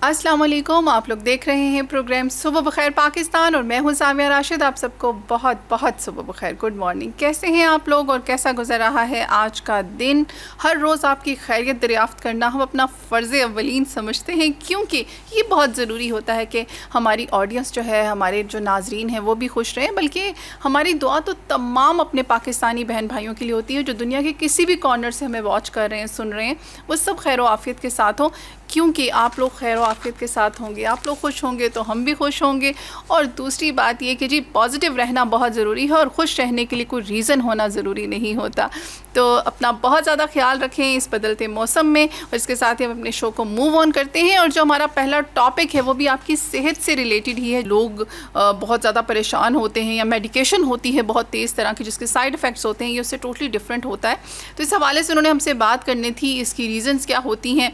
अस्सलाम वालेकुम। आप लोग देख रहे हैं प्रोग्राम सुबह बखैर पाकिस्तान और मैं हूं सामिया राशिद। आप सबको बहुत बहुत सुबह बखैर, गुड मॉर्निंग। कैसे हैं आप लोग और कैसा गुजर रहा है आज का दिन? हर रोज़ आपकी खैरियत दरियाफ़्त करना हम अपना फ़र्ज़ अव्वलीन समझते हैं, क्योंकि ये बहुत ज़रूरी होता है कि हमारी ऑडियंस जो है, हमारे जो नाजरीन हैं वो भी खुश रहें। बल्कि हमारी दुआ तो तमाम अपने पाकिस्तानी बहन भाइयों के लिए होती है जो दुनिया के किसी भी कॉर्नर से हमें वॉच कर रहे हैं, सुन रहे हैं। वो सब खैर व आफ़ियत के साथ हों, क्योंकि आप लोग खैर व आफ़ियत के साथ होंगे, आप लोग खुश होंगे तो हम भी खुश होंगे। और दूसरी बात ये कि जी पॉजिटिव रहना बहुत ज़रूरी है और खुश रहने के लिए कोई रीज़न होना ज़रूरी नहीं होता। तो अपना बहुत ज़्यादा ख्याल रखें इस बदलते मौसम में। और इसके साथ ही हम अपने शो को मूव ऑन करते हैं और जो हमारा पहला टॉपिक है वो भी आपकी सेहत से रिलेटेड ही है। लोग बहुत ज़्यादा परेशान होते हैं या मेडिकेशन होती है बहुत तेज़ तरह की जिसके साइड इफ़ेक्ट्स होते हैं, ये उससे टोटली डिफरेंट होता है। तो इस हवाले से उन्होंने हमसे बात करनी थी, इसकी रीज़न्स क्या होती हैं,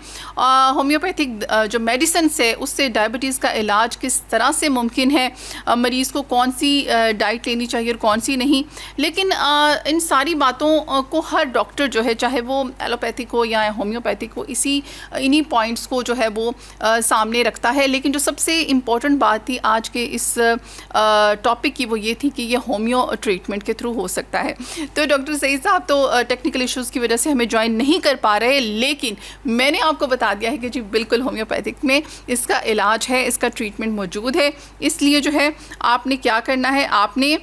होम्योपैथिक जो मेडिसिन है उससे डायबिटीज़ का इलाज किस तरह से मुमकिन है, मरीज़ को कौन सी डाइट लेनी चाहिए और कौन सी नहीं। लेकिन इन सारी बातों को हर डॉक्टर जो है, चाहे वो एलोपैथिक हो या होम्योपैथिक हो, इन्हीं पॉइंट्स को जो है वो सामने रखता है। लेकिन जो सबसे इम्पॉर्टेंट बात थी आज के इस टॉपिक की वो ये थी कि ये होम्यो ट्रीटमेंट के थ्रू हो सकता है। तो डॉक्टर सईद साहब तो टेक्निकल इश्यूज़ की वजह से हमें ज्वाइन नहीं कर पा रहे, लेकिन मैंने आपको बता दिया है कि जी बिल्कुल होम्योपैथिक में इसका इलाज है, इसका ट्रीटमेंट मौजूद है। इसलिए जो है आपने क्या करना है, आपने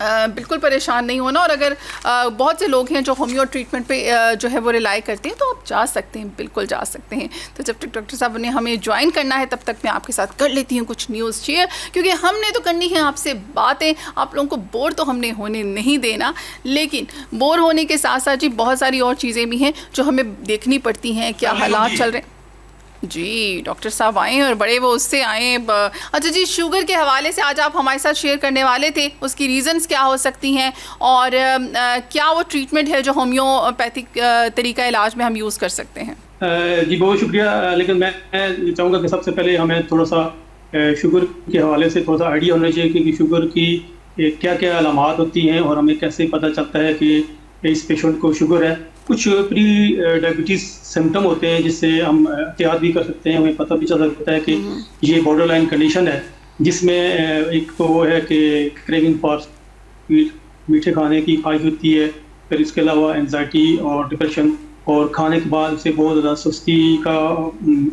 बिल्कुल परेशान नहीं होना। और अगर बहुत से लोग हैं जो होम्यो ट्रीटमेंट पे जो है वो रिलाई करते हैं, तो आप जा सकते हैं, बिल्कुल जा सकते हैं। तो जब तक डॉक्टर साहब ने हमें ज्वाइन करना है तब तक मैं आपके साथ कर लेती हूँ कुछ न्यूज़ शेयर, क्योंकि हमने तो करनी है आपसे बातें। आप लोगों को बोर तो हमने होने नहीं देना, लेकिन बोर होने के साथ साथ जी बहुत सारी और चीज़ें भी हैं जो हमें देखनी पड़ती हैं, क्या हालात चल रहे हैं। जी डॉक्टर साहब आए और बड़े वो उससे आए। अच्छा जी, शुगर के हवाले से आज आप हमारे साथ शेयर करने वाले थे, उसकी रीज़न्स क्या हो सकती हैं और क्या वो ट्रीटमेंट है जो होम्योपैथिक तरीका इलाज में हम यूज़ कर सकते हैं? जी बहुत शुक्रिया। लेकिन मैं चाहूँगा कि सबसे पहले हमें थोड़ा सा शुगर के हवाले से थोड़ा सा आइडिया होना चाहिए कि शुगर की क्या क्या अलामात होती हैं और हमें कैसे पता चलता है कि इस पेशेंट को शुगर है। कुछ प्री डायबिटीज़ सिम्टम होते हैं जिससे हम एहतियात भी कर सकते हैं, हमें पता भी चल सकता है कि ये बॉर्डर लाइन कंडीशन है, जिसमें एक तो वो है कि क्रेविंग फॉर मीठे खाने की ख्वाहिश होती है, फिर इसके अलावा एंजाइटी और डिप्रेशन, और खाने के बाद से बहुत ज़्यादा सुस्ती का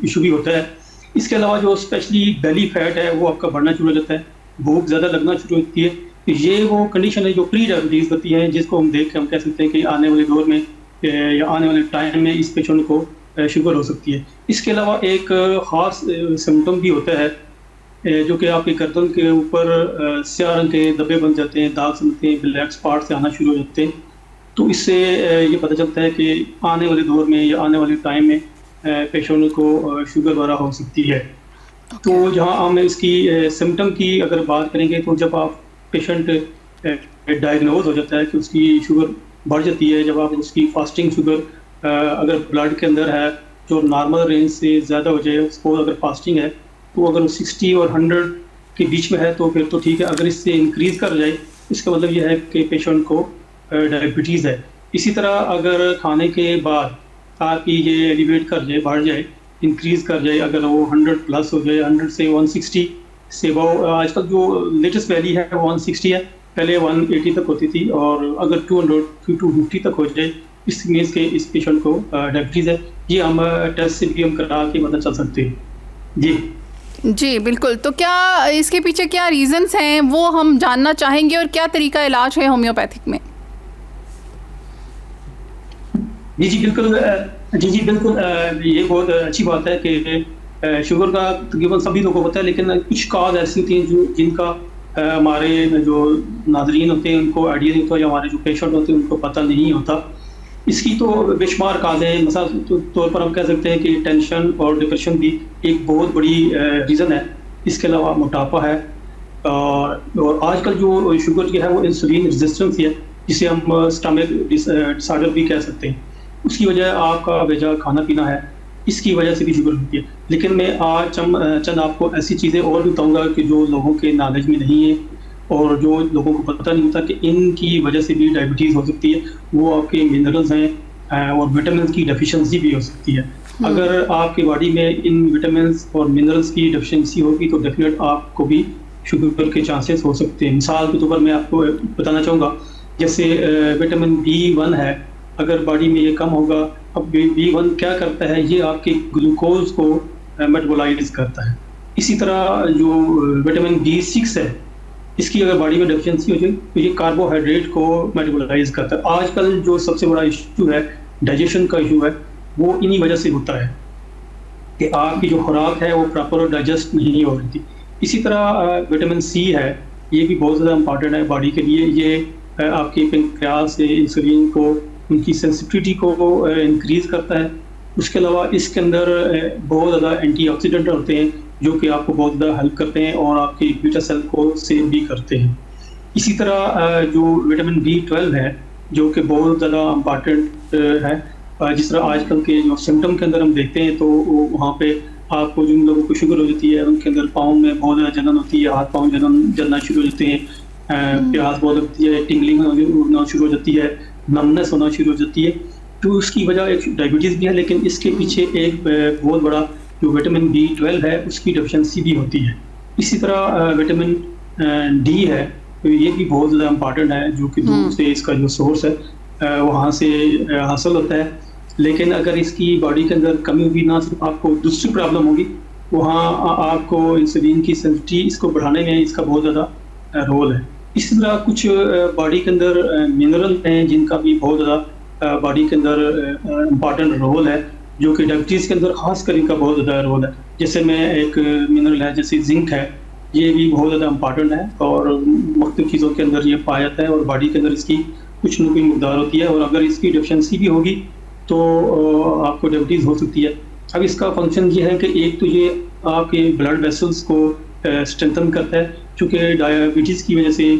इशू भी होता है। इसके अलावा जो स्पेशली बेली फैट है वो आपका बढ़ना शुरू हो जाता है, भूख ज़्यादा लगना शुरू होती है। तो ये वो कंडीशन है जो प्री डायबिटीज़ होती है, जिसको हम देख के हम कह सकते हैं कि आने वाले दौर में या आने वाले टाइम में इस पेशेंट को शुगर हो सकती है। इसके अलावा एक ख़ास सिम्टम भी होता है जो कि आपकी गर्दन के ऊपर स्याह रंग के धब्बे बन जाते हैं, दाग बनते हैं, ब्लैक स्पॉट से आना शुरू हो जाते हैं। तो इससे ये पता चलता है कि आने वाले दौर में या आने वाले टाइम में पेशेंट को शुगर वगैरह हो सकती है। तो जहाँ हम इसकी सिम्टम की अगर बात करेंगे, तो जब आप पेशेंट डायग्नोज हो जाता है कि उसकी शुगर बढ़ जाती है, जब आप उसकी फास्टिंग शुगर अगर ब्लड के अंदर है जो नॉर्मल रेंज से ज़्यादा हो जाए, सपोज अगर फास्टिंग है तो अगर 60 और 100 के बीच में है तो फिर तो ठीक है। अगर इससे इंक्रीज़ कर जाए इसका मतलब यह है कि पेशेंट को डायबिटीज़ है। इसी तरह अगर खाने के बाद आपकी ये एलिवेट कर जाए, बढ़ जाए, इंक्रीज़ कर जाए, अगर वो 100 प्लस हो जाए, 100 से 160 से वो आजकल जो लेटेस्ट वैल्यू है वो 160 है, पहले 180 तक होती थी, और अगर 200 250 तक हो जाए इस मीन्स के इस पेशेंट को डायबिटीज़ है। ये हम टेस्ट से भी हम करा के पता चल सकते हैं। जी बिल्कुल। तो क्या इसके पीछे क्या रीज़न्स हैं वो हम जानना चाहेंगे, और क्या तरीका इलाज है होम्योपैथिक में? जी बिल्कुल। ये बहुत अच्छी बात है कि शुगर का तकरीबन सभी लोगों को पता है, लेकिन कुछ काज ऐसी होती हैं जो जिनका हमारे जो नाजरीन होते हैं उनको आइडिया नहीं होता, या हमारे जो पेशेंट होते हैं उनको पता नहीं होता। इसकी तो बेशुमार काज है। मिसाल के तौर पर हम कह सकते हैं कि टेंशन और डिप्रेशन भी एक बहुत बड़ी रीज़न है। इसके अलावा मोटापा है, और आजकल जो शुगर की है वो इंसुलिन रेजिस्टेंस है, जिसे हम स्टमक डिसऑर्डर भी कह सकते हैं। उसकी वजह आपका बेजा खाना पीना है, इसकी वजह से भी शुगर होती है। लेकिन मैं आज चंद आपको ऐसी चीज़ें और भी बताऊँगा कि जो लोगों के नॉलेज में नहीं है और जो लोगों को पता नहीं होता कि इनकी वजह से भी डायबिटीज़ हो सकती है। वो आपके मिनरल्स हैं और विटामिन की डेफिशिएंसी भी हो सकती है। अगर आपकी बॉडी में इन विटामिन और मिनरल्स की डेफिशिएंसी होगी तो डेफिनेट आपको भी शुगर के चांसेस हो सकते हैं। मिसाल के तौर पर मैं आपको बताना चाहूँगा, जैसे विटामिन B1 है, अगर बॉडी में ये कम होगा, अब B1 क्या करता है, ये आपके ग्लूकोज को मेटाबोलाइज करता है। इसी तरह जो विटामिन B6 है, इसकी अगर बॉडी में डेफिशिएंसी हो जाए तो ये कार्बोहाइड्रेट को मेटाबोलाइज करता है। आजकल जो सबसे बड़ा इशू है, डाइजेशन का इशू है, वो इन्हीं वजह से होता है कि आपकी जो खुराक है वो प्रॉपर डाइजेस्ट नहीं हो रही थी। इसी तरह विटामिन C है, ये भी बहुत ज़्यादा इम्पॉर्टेंट है बॉडी के लिए। ये आपके पेनक्रियास से इंसुलिन को, उनकी सेंसिटिविटी को इंक्रीज़ करता है। उसके अलावा इसके अंदर बहुत ज़्यादा एंटीऑक्सीडेंट होते हैं जो कि आपको बहुत ज़्यादा हेल्प करते हैं और आपकी बीटा सेल को सेव भी करते हैं। इसी तरह जो विटामिन B12 है, जो कि बहुत ज़्यादा इम्पॉर्टेंट है, जिस तरह आजकल के जो सिम्टम के अंदर हम देखते हैं तो वहाँ पे आपको जिन लोगों को शुगर हो जाती है उनके अंदर पाँव में बहुत ज़्यादा जलन होती है, हाथ पाँव जलना शुरू हो जाते हैं, प्यास बहुत लगती है, टिंगलिंग होना शुरू हो जाती है, नमनेस होना शुरू हो जाती है। तो उसकी वजह एक डायबिटीज़ भी है, लेकिन इसके पीछे एक बहुत बड़ा जो विटामिन B12 है उसकी डेफिशिएंसी भी होती है। इसी तरह विटामिन D है, तो ये भी बहुत ज़्यादा इम्पॉर्टेंट है, जो कि दूर से इसका जो सोर्स है वहाँ से हासिल होता है। लेकिन अगर इसकी बॉडी के अंदर कमी होगी, ना सिर्फ आपको दूसरी प्रॉब्लम होगी, वहाँ आपको इंसुलिन की सेंसिटिविटी इसको बढ़ाने में इसका बहुत ज़्यादा रोल है। इसी तरह कुछ बॉडी के अंदर मिनरल हैं जिनका भी बहुत ज़्यादा बॉडी के अंदर इम्पॉर्टेंट रोल है, जो कि डायबिटीज़ के अंदर खास कर इनका बहुत ज़्यादा रोल है। जैसे में एक मिनरल है, जैसे जिंक है, ये भी बहुत ज़्यादा इम्पॉर्टेंट है और मुख्तलिफ चीज़ों के अंदर ये पाया जाता है और बॉडी के अंदर इसकी कुछ न कुछ मकदार होती है, और अगर इसकी डेफिशिएंसी भी होगी तो आपको डायबिटीज़ हो सकती है। अब इसका फंक्शन ये है कि एक तो ये आपके ब्लड वेसल्स को स्ट्रेंथन करता है, चूँकि डायबिटीज़ की वजह से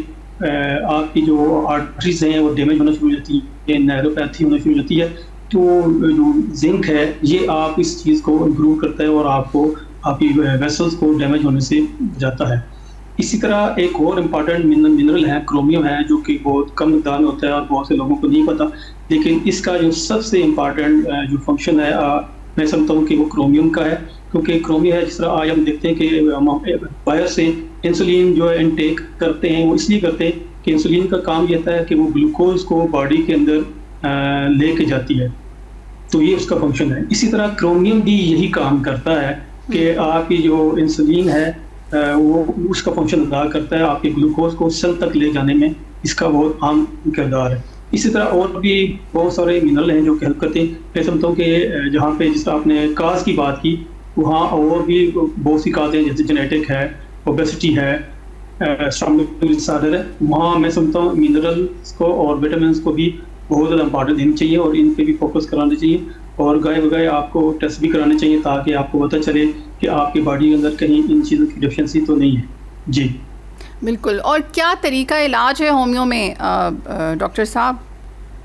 आपकी जो आर्टरीज हैं वो डैमेज होना शुरू हो जाती है, नैरोपैथी होना शुरू हो जाती है। तो जो जिंक है ये आप इस चीज़ को इम्प्रूव करता है और आपको आपकी वेसल्स को डैमेज होने से बचाता है। इसी तरह एक और इम्पॉर्टेंट मिनरल है, क्रोमियम है, जो कि बहुत कम मिक़दार में होता है और बहुत से लोगों को नहीं पता, लेकिन इसका जो सबसे इम्पॉर्टेंट जो फंक्शन है मैं समझता हूँ कि वो क्रोमियम का है, क्योंकि क्रोमियम है, जिस तरह आज हम देखते हैं कि बाहर से इंसुलिन जो है इनटेक करते हैं, वो इसलिए करते हैं कि इंसुलिन का काम ये होता है कि वो ग्लूकोज को बॉडी के अंदर लेके जाती है, तो ये उसका फंक्शन है। इसी तरह क्रोमियम भी यही काम करता है कि आपकी जो इंसुलिन है वो उसका फंक्शन अदा करता है, आपके ग्लूकोज को सेल तक ले जाने में इसका बहुत अहम किरदार है। इसी तरह और भी बहुत सारे मिनरल हैं जो कि हेल्प करते हैं। मैं समझता हूँ कि जहाँ पे जिस तरह आपने काज की बात की, वहाँ और भी बहुत सी काजें जैसे जेनेटिक है, ओबेसिटी है, स्ट्रॉन्ग डिसऑर्डर है, वहाँ मैं समझता हूँ मिनरल्स को और विटामिन को भी बहुत ज़्यादा इंपॉर्टेंस देनी चाहिए और इन पे भी फोकस कराना चाहिए, और गाय बगाए आपको टेस्ट भी कराने चाहिए ताकि आपको पता चले कि आपकी बॉडी के अंदर कहीं इन चीज़ों की डेफिशिएंसी तो नहीं है। जी बिल्कुल। और क्या तरीका इलाज है होम्यो में डॉक्टर साहब?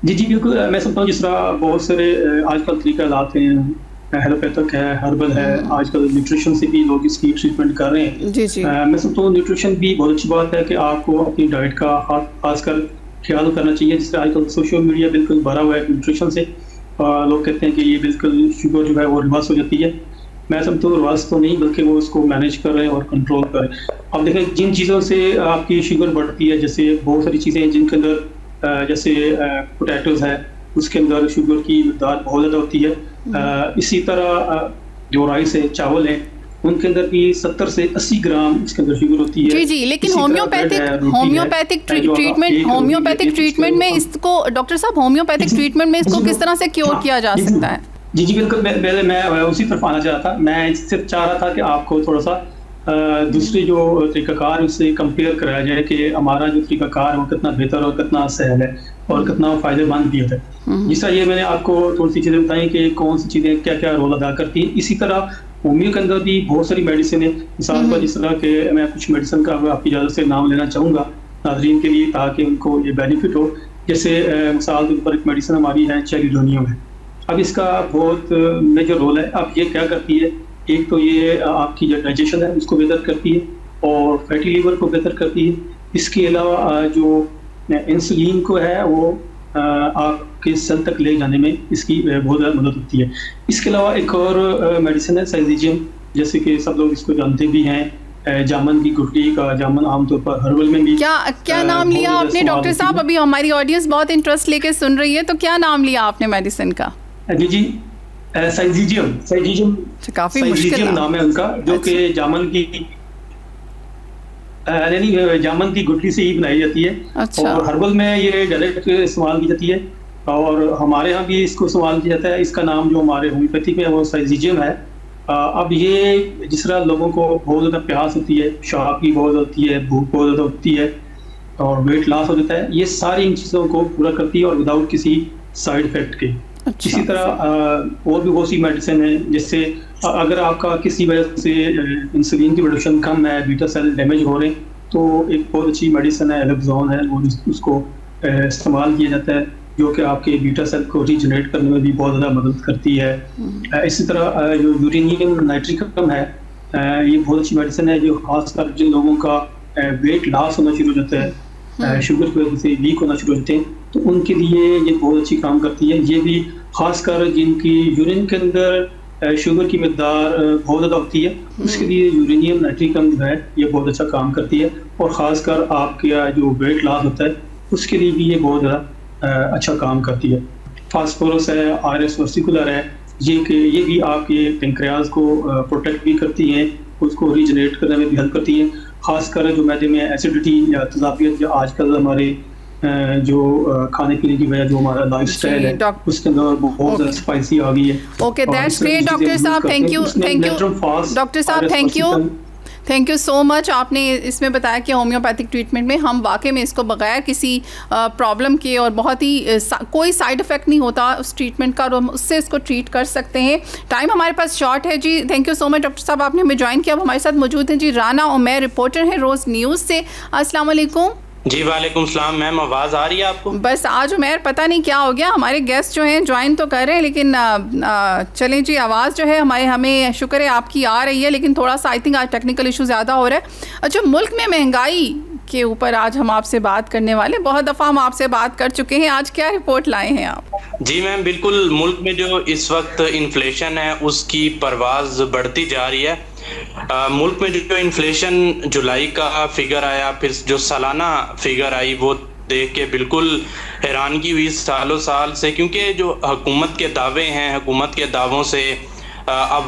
जी बिल्कुल, मैं समझता हूँ जिस तरह बहुत सारे आजकल तरीका इलाज हैं, एलोपैथिक है, हर्बल है, आजकल न्यूट्रिशन से भी लोग इसकी ट्रीटमेंट कर रहे हैं। जी मैं समझता हूँ न्यूट्रिशन भी बहुत अच्छी बात है कि आपको अपनी डाइट का खासकर ख्याल करना चाहिए। जिस तरह आजकल सोशल मीडिया बिल्कुल भरा हुआ है न्यूट्रिशन से, लोग कहते हैं कि ये बिल्कुल शुगर जो है वो रिवर्स हो जाती है। मैं समझता हूँ रिवर्स तो नहीं, बल्कि वो उसको मैनेज कर रहे हैं और कंट्रोल कर रहे हैं। अब देखें जिन चीज़ों से आपकी शुगर बढ़ती है, जैसे बहुत सारी चीज़ें हैं जिनके अंदर जैसे पोटैटोज़ है, उसके अंदर शुगर की मकदार बहुत ज़्यादा होती है। इसी तरह जो राइस है, चावल है, उनके अंदर भी 70 से 80 ग्राम इसके अंदर शुगर होती है। जी लेकिन होम्योपैथिक ट्रीटमेंट में इसको डॉक्टर साहब, होम्योपैथिक ट्रीटमेंट में इसको किस तरह से क्योर किया जा सकता है? जी बिल्कुल, पहले मैं उसी तरफ आना चाह रहा था। मैं सिर्फ चाह रहा था कि आपको थोड़ा सा दूसरे जो तरीकाकार उससे कंपेयर कराया जाए कि हमारा जो तरीकाकार है वो कितना बेहतर और कितना सहल है और कितना फ़ायदेमंद भी होता है। जिस तरह ये मैंने आपको थोड़ी सी चीज़ें बताई कि कौन सी चीज़ें क्या क्या रोल अदा करती हैं। इसी तरह होम्यो के अंदर भी बहुत सारी मेडिसिन है। मिसाल पर जिस तरह के मैं कुछ मेडिसिन का आपकी इजाज़त से नाम लेना चाहूँगा नाज़रीन के लिए, ताकि उनको ये बेनिफिट हो। जैसे मिसाल के ऊपर एक मेडिसिन हमारी है चेलिडोनियम है। अब इसका बहुत मेजर रोल है। अब ये क्या करती है, एक तो ये आपकी जो डाइजेशन है उसको बेहतर करती है और फैटी लीवर को बेहतर करती है। इसके अलावा जो इंसुलिन को है वो आपके सेल तक ले जाने में इसकी बहुत ज़्यादा मदद होती है। इसके अलावा एक और मेडिसिन है साइजियम, जैसे कि सब लोग इसको जानते भी हैं। जामुन की गुठली का जामुन आमतौर पर हर्बल में भी क्या नाम लिया आपने डॉक्टर साहब? अभी हमारी ऑडियंस बहुत इंटरेस्ट लेके सुन रही है, तो क्या नाम लिया आपने मेडिसिन का? जी साइजियम काफी मुश्किल नाम है उनका, जो कि जामुन की गुठली से ही बनाई जाती है। अच्छा। और हर्बल में ये डायरेक्ट इस्तेमाल की जाती है, और हमारे यहाँ भी इसको इस्तेमाल किया जाता है। इसका नाम जो हमारे होम्योपैथिक में है वो साइजियम है। अब ये जिस तरह लोगों को बहुत ज़्यादा प्यास होती है, शराब की बहुत होती है, भूख बहुत ज़्यादा होती है, और वेट लॉस हो जाता है, ये सारी इन चीज़ों को पूरा करती है और विदाउट किसी साइड इफेक्ट के। अच्छा। इसी तरह और भी बहुत सी मेडिसिन है, जिससे अगर आपका किसी वजह से इंसुलिन की प्रोडक्शन कम है, बीटा सेल डैमेज हो रहे हैं, तो एक बहुत अच्छी मेडिसिन है एल्बुजोन है, वो उसको इस्तेमाल किया जाता है, जो कि आपके बीटा सेल को रीजनरेट करने में भी बहुत ज़्यादा मदद करती है। इसी तरह जो यूरेनियम नाइट्रिकम है, ये बहुत अच्छी मेडिसिन है, जो खासकर जिन लोगों का वेट लॉस होना शुरू हो जाता है, शुगर की वजह से वीक होना शुरू हो जाते हैं, तो उनके लिए ये बहुत अच्छी काम करती है। ये भी खासकर जिनकी यूरिन के अंदर शुगर की मकदार बहुत ज़्यादा होती है, उसके लिए यूरेनियम नाइट्रिकम जो है ये बहुत अच्छा काम करती है। और ख़ासकर आपका जो वेट लॉस होता है उसके लिए भी ये बहुत ज़्यादा अच्छा काम करती है। फास्फोरस है, आयरस वेसिकुलर है, ये भी आपके पेंक्रियाज को प्रोटेक्ट भी करती हैं, उसको रीजनरेट करने में भी हेल्प करती हैं। खासकर जो मैदे में एसिडिटी या तेज़ाबियत, जो आजकल हमारे जो खाने पीने की वजह जो हमारा लाइफस्टाइल है उसके अंदर बहुत ज़्यादा स्पाइसी आ गई है। ओके, दैट्स ग्रेट डॉक्टर साहब, थैंक यू डॉक्टर साहब, थैंक यू सो मच। आपने इसमें बताया कि होम्योपैथिक ट्रीटमेंट में हम वाकई में इसको बगैर किसी प्रॉब्लम के और बहुत ही कोई साइड इफ़ेक्ट नहीं होता उस ट्रीटमेंट का, और हम उससे इसको ट्रीट कर सकते हैं। टाइम हमारे पास शॉर्ट है जी। Thank you so much doctor साहब, आपने हमें ज्वाइन किया। अब हमारे साथ मौजूद हैं जी राना उमैर, रिपोर्टर हैं रोज़ न्यूज़ से। अस्सलाम वालेकुम। जी वालेकुम सलाम मैम, आवाज़ आ रही है आपको? बस आज उमैर पता नहीं क्या हो गया, हमारे गेस्ट जो हैं ज्वाइन तो कर रहे हैं, लेकिन चलें जी, आवाज़ जो है हमें शुक्र है आपकी आ रही है, लेकिन थोड़ा सा आई थिंक आज टेक्निकल इशू ज़्यादा हो रहा है। अच्छा, मुल्क में महंगाई के ऊपर आज हम आपसे बात करने वाले, बहुत दफ़ा हम आपसे बात कर चुके हैं, आज क्या रिपोर्ट लाए हैं आप? जी मैम, बिल्कुल मुल्क में जो इस वक्त इन्फ्लेशन है उसकी परवाज़ बढ़ती जा रही है। मुल्क में जो इन्फ्लेशन जुलाई का फिगर आया, फिर जो सालाना फिगर आई, वो देख के बिल्कुल हैरानगी हुई सालों साल से, क्योंकि जो हुकूमत के दावे हैं, हुकूमत के दावों से अब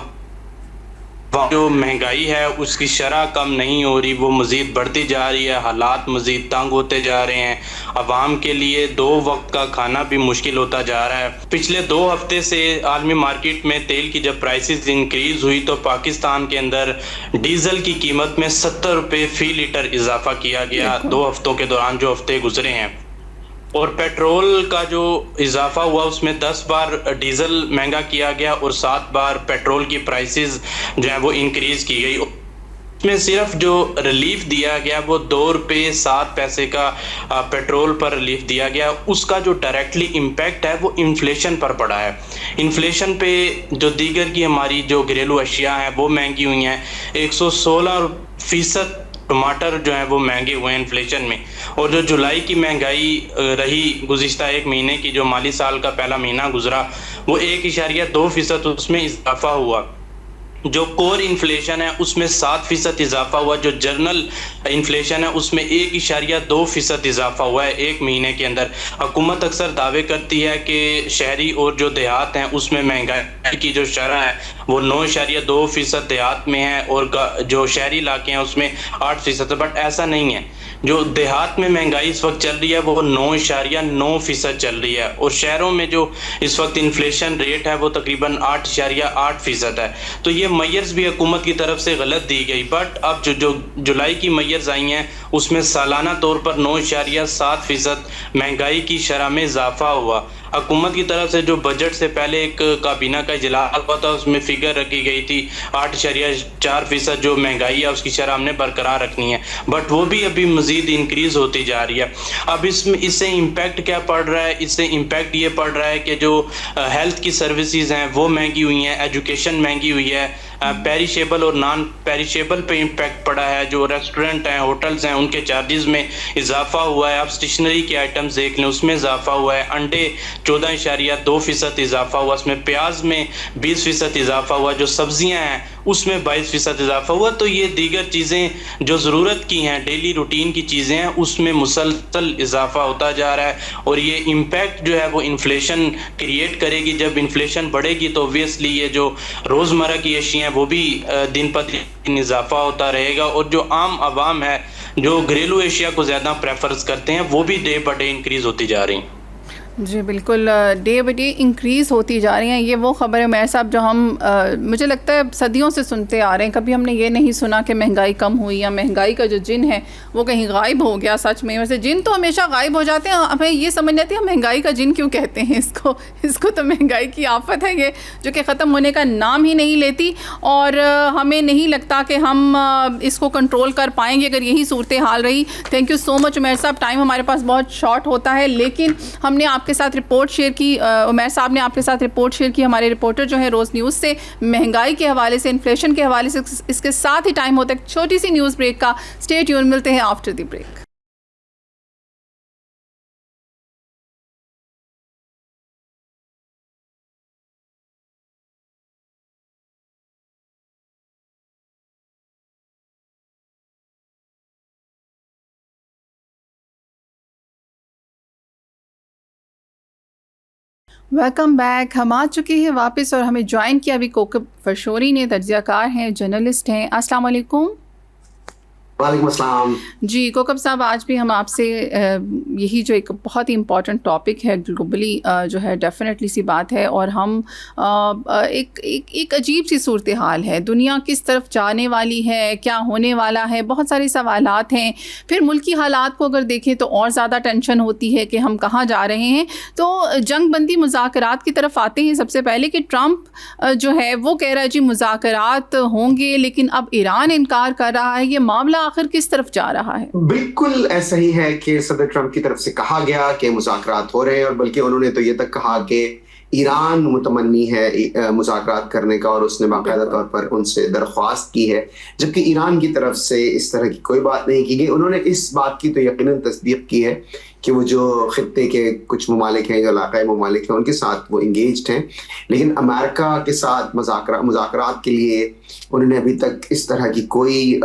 जो महंगाई है उसकी शरह कम नहीं हो रही, वो मज़ीद बढ़ती जा रही है, हालात मज़ीद तंग होते जा रहे हैं। अवाम के लिए 2 वक्त का खाना भी मुश्किल होता जा रहा है। पिछले 2 हफ्ते से आलमी मार्केट में तेल की जब प्राइसेस इंक्रीज़ हुई तो पाकिस्तान के अंदर डीज़ल की कीमत में 70 रुपये फ़ी लीटर इजाफा किया गया 2 हफ्तों के दौरान, जो हफ्ते गुजरे हैं। और पेट्रोल का जो इजाफा हुआ उसमें 10 बार डीज़ल महंगा किया गया और 7 बार पेट्रोल की प्राइसेस जो है वो इंक्रीज़ की गई। उसमें सिर्फ जो रिलीफ दिया गया वो 2 रुपये 7 पैसे का पेट्रोल पर रिलीफ दिया गया। उसका जो डायरेक्टली इम्पैक्ट है वो इन्फ्लेशन पर पड़ा है। इन्फ्लेशन पे जो दीगर की हमारी जो घरेलू अशिया हैं वो महंगी हुई हैं। 116% टमाटर जो है वो महंगे हुए हैं इन्फ्लेशन में। और जो जुलाई की महंगाई रही गुज़िश्ता 1 महीने की, जो माली साल का पहला महीना गुजरा, वो 1.2% उसमें इजाफा हुआ। जो कोर इन्फ्लेशन है उसमें 7% इजाफा हुआ। जो जर्नल इन्फ्लेशन है उसमें 1.2% इजाफा हुआ है 1 महीने के अंदर। हुकूमत अक्सर दावे करती है कि शहरी और जो देहात हैं उसमें महंगाई की जो शरह है वो 9.2% देहात में है और जो शहरी इलाके हैं उसमें 8%। बट ऐसा नहीं है, जो देहात में महंगाई इस वक्त चल रही है वो 9.9% चल रही है, और शहरों में जो इस वक्त इन्फ्लेशन रेट है वो तकरीबन 8.8% है। तो ये मैयर्स भी हुकूमत की तरफ से गलत दी गई। बट अब जो जुलाई की मैयर्स आई हैं उसमें सालाना तौर पर 9.7% महंगाई की शरह में इजाफा हुआ। हुकूमत की तरफ से जो बजट से पहले एक काबीना का इजलास हुआ था, उसमें फिगर रखी गई थी 8.4% जो महंगाई है उसकी शरह हमने बरकरार रखनी है, बट वो भी अभी मजीद इंक्रीज होती जा रही है। अब इससे इम्पैक्ट क्या पड़ रहा है? इससे इम्पैक्ट ये पड़ रहा है कि जो हेल्थ की सर्विसेज हैं वो महंगी हुई हैं, एजुकेशन महंगी हुई है, पेरिशेबल और नॉन पेरिशेबल पे इम्पैक्ट पड़ा है, जो रेस्टोरेंट हैं, होटल्स हैं, उनके चार्जेस में इजाफा हुआ है। आप स्टेशनरी के आइटम्स देख लें, उसमें इजाफा हुआ है। अंडे 14.2% इजाफा हुआ, उसमें प्याज में 20% इजाफा हुआ, जो सब्जियां हैं उसमें 22% इजाफा हुआ। तो ये दीगर चीज़ें जो ज़रूरत की हैं, डेली रूटीन की चीज़ें हैं, उसमें मुसलसल इजाफा होता जा रहा है और ये इम्पैक्ट जो है वो इन्फ्लेशन क्रिएट करेगी। जब इन्फ्लेशन बढ़ेगी तो ऑब्वियसली ये जो रोज़मर्रा की अशियाँ वो भी दिन पर दिन इजाफा होता रहेगा और जो आम आवाम है जो घरेलू एशिया को ज़्यादा प्रेफर्स करते हैं वो भी डे बाय डे इंक्रीज़ होती जा रही हैं। जी बिल्कुल, डे बाई डे इंक्रीज़ होती जा रही हैं। ये वो ख़बर है मेरे साहब जो हम मुझे लगता है सदियों से सुनते आ रहे हैं। कभी हमने ये नहीं सुना कि महंगाई कम हुई या महंगाई का जो जिन है वो कहीं गायब हो गया। सच में वैसे जिन तो हमेशा गायब हो जाते हैं, हमें ये समझ नहीं आती हम महंगाई का जिन क्यों कहते हैं इसको तो महंगाई की आफत है ये, जो कि ख़त्म होने का नाम ही नहीं लेती और हमें नहीं लगता कि हम इसको कंट्रोल कर पाएंगे अगर यही सूरत हाल रही। Thank you so much Umair साहब, टाइम हमारे पास बहुत शॉर्ट होता है, लेकिन हमने आपके साथ रिपोर्ट शेयर की, उमैर साहब ने आपके साथ रिपोर्ट शेयर की, हमारे रिपोर्टर जो है रोज़ न्यूज़ से, महंगाई के हवाले से, इन्फ्लेशन के हवाले से। इसके साथ ही टाइम होता है छोटी सी न्यूज़ ब्रेक का। स्टे ट्यून, मिलते हैं after the break. Welcome back. हम आ चुके हैं वापस और हमें ज्वाइन किया अभी कोकब फरशोरी ने, तज्ज़ियाकार हैं, जर्नलिस्ट हैं। अस्सलाम वालेकुम। वालेकुम अस्सलाम। जी कोकब साहब, आज भी हम आपसे यही जो एक बहुत ही इम्पॉर्टेंट टॉपिक है ग्लोबली जो है डेफिनेटली सी बात है, और हम एक अजीब सी सूरत हाल है, दुनिया किस तरफ जाने वाली है, क्या होने वाला है, बहुत सारे सवालात हैं। फिर मुल्की हालात को अगर देखें तो और ज़्यादा टेंशन होती है कि हम कहाँ जा रहे हैं। तो जंग बंदी मुज़ाकरात की तरफ आते हैं सबसे पहले कि ट्रंप जो है वो कह रहा है जी मुज़ाकरात होंगे, लेकिन अब ईरान इनकार कर रहा है। ये मामला आखिर किस तरफ जा रहा है? बिल्कुल ऐसा ही है कि सदर ट्रंप की तरफ से कहा गया कि मुज़ाकरात हो रहे हैं, और बल्कि उन्होंने तो ये तक कहा कि ईरान मुतमन्नी है मुज़ाकरात करने का, और उसने बाकायदा तौर पर उनसे दरख्वास्त की है, जबकि ईरान की तरफ से इस तरह की कोई बात नहीं की गई। उन्होंने इस बात की तो यकीनन तस्दीक की है कि वो जो खित्ते के कुछ ममालिक हैं, जो इलाक़ाई ममालिक हैं, उनके साथ वो इंगेज्ड हैं, लेकिन अमेरिका के साथ मुज़ाकरात के लिए उन्होंने अभी तक इस तरह की कोई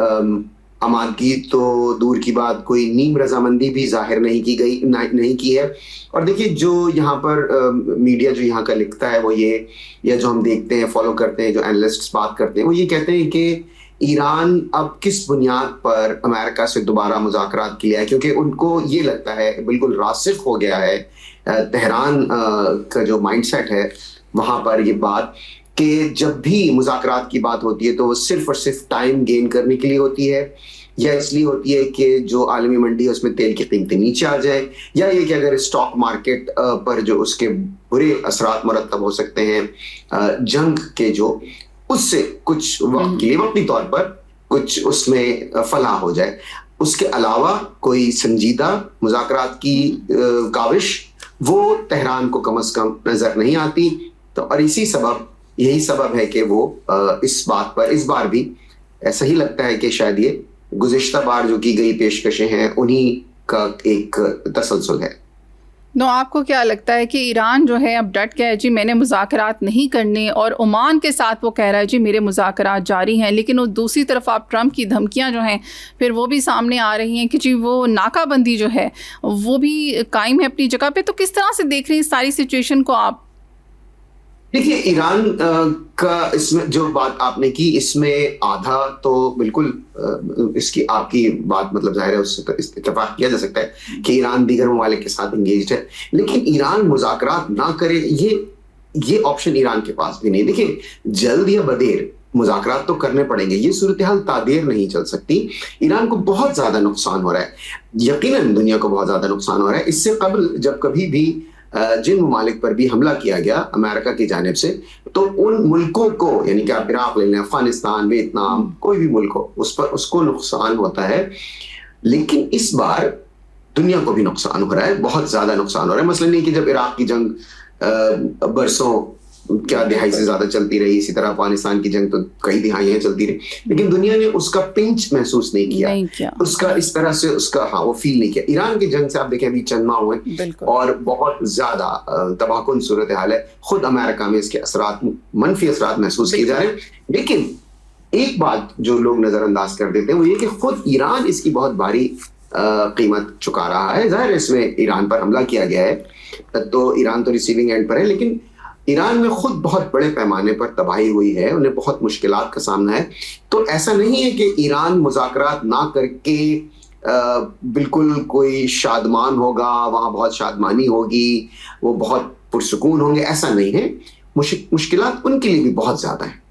आमादगी तो दूर की बात, कोई नीम रजामंदी भी जाहिर नहीं की है। और देखिए जो यहाँ पर मीडिया जो यहाँ का लिखता है वो ये, या जो हम देखते हैं, फॉलो करते हैं, जो एनालिस्ट्स बात करते हैं, वो ये कहते हैं कि ईरान अब किस बुनियाद पर अमेरिका से दोबारा मुज़ाकरात के लिए आए, क्योंकि उनको ये लगता है, बिल्कुल रासिख हो गया है तेहरान का जो माइंडसेट है वहाँ पर ये बात, कि जब भी मुज़ाकरात की बात होती है तो वो सिर्फ और सिर्फ टाइम गेन करने के लिए होती है, या इसलिए होती है कि जो आलमी मंडी है उसमें तेल की कीमतें नीचे आ जाए, या ये कि अगर स्टॉक मार्केट पर जो उसके बुरे असरात मुरतब हो सकते हैं जंग के, जो उससे कुछ वक्त के लिए वक्ती तौर पर कुछ उसमें फलाह हो जाए। उसके अलावा कोई संजीदा मुज़ाकरात की काविश वो तेहरान को कम से कम नजर नहीं आती। तो और यही सबब है कि वो इस बात पर इस बार भी ऐसा ही लगता है कि शायद ये गुज़िश्ता बार जो की गई पेशकशें हैं उन्हीं का एक तसलसल है। तो आपको क्या लगता है कि ईरान जो है अब डट गया है जी मैंने मुज़ाकरात नहीं करने, और ओमान के साथ वो कह रहा है जी मेरे मुज़ाकरात जारी हैं, लेकिन वो दूसरी तरफ आप ट्रंप की धमकियां जो हैं फिर वो भी सामने आ रही हैं कि जी वो नाकाबंदी जो है वो भी कायम है अपनी जगह पे। तो किस तरह से देख रहे हैं इस सारी सिचुएशन को आप? देखिए ईरान का इसमें जो बात आपने की, इसमें आधा तो बिल्कुल इसकी आपकी बात मतलब जाहिर है उससे इत्तेफाक किया जा सकता है कि ईरान दीगर ममालिक के साथ इंगेज्ड है, लेकिन ईरान मुज़ाकरात ना करे ये ऑप्शन ईरान के पास भी नहीं। देखिए जल्द या बदेर मुज़ाकरात तो करने पड़ेंगे, ये सूरत हाल तादेर नहीं चल सकती। ईरान को बहुत ज्यादा नुकसान हो रहा है, यकीनन दुनिया को बहुत ज्यादा नुकसान हो रहा है। इससे कबल जब कभी भी जिन ममालिक पर भी हमला किया गया अमेरिका की जानिब से, तो उन मुल्कों को, यानी कि आप इराक ले लें, अफगानिस्तान, वियतनाम, कोई भी मुल्क हो, उस पर उसको नुकसान होता है। लेकिन इस बार दुनिया को भी नुकसान हो रहा है, बहुत ज्यादा नुकसान हो रहा है। मसलन ये कि जब इराक की जंग बरसों, क्या दिहाई से ज्यादा चलती रही, इसी तरह अफगानिस्तान की जंग तो कई दिहाइयां चलती रही, लेकिन दुनिया ने उसका पिंच महसूस नहीं किया, उसका इस तरह से उसका वो फील नहीं किया। ईरान की जंग से आप देखें अभी चंद माह हुए और बहुत ज्यादा तबाहकुन सूरत हाल है। खुद अमेरिका में इसके असरात, मनफी असरात महसूस किए जा रहे हैं। लेकिन एक बात जो लोग नजरअंदाज कर देते हैं वो ये कि खुद ईरान इसकी बहुत भारी कीमत चुका रहा है। जाहिर है इसमें ईरान पर हमला किया गया है, तो ईरान तो रिसीविंग एंड पर है, लेकिन ईरान में खुद बहुत बड़े पैमाने पर तबाही हुई है, उन्हें बहुत मुश्किलात का सामना है। तो ऐसा नहीं है कि ईरान मुज़ाकरात ना करके बिल्कुल कोई शादमान होगा, वहां बहुत शादमानी होगी, वो बहुत पुरसुकून होंगे, ऐसा नहीं है। मुश्किलात उनके लिए भी बहुत ज्यादा है।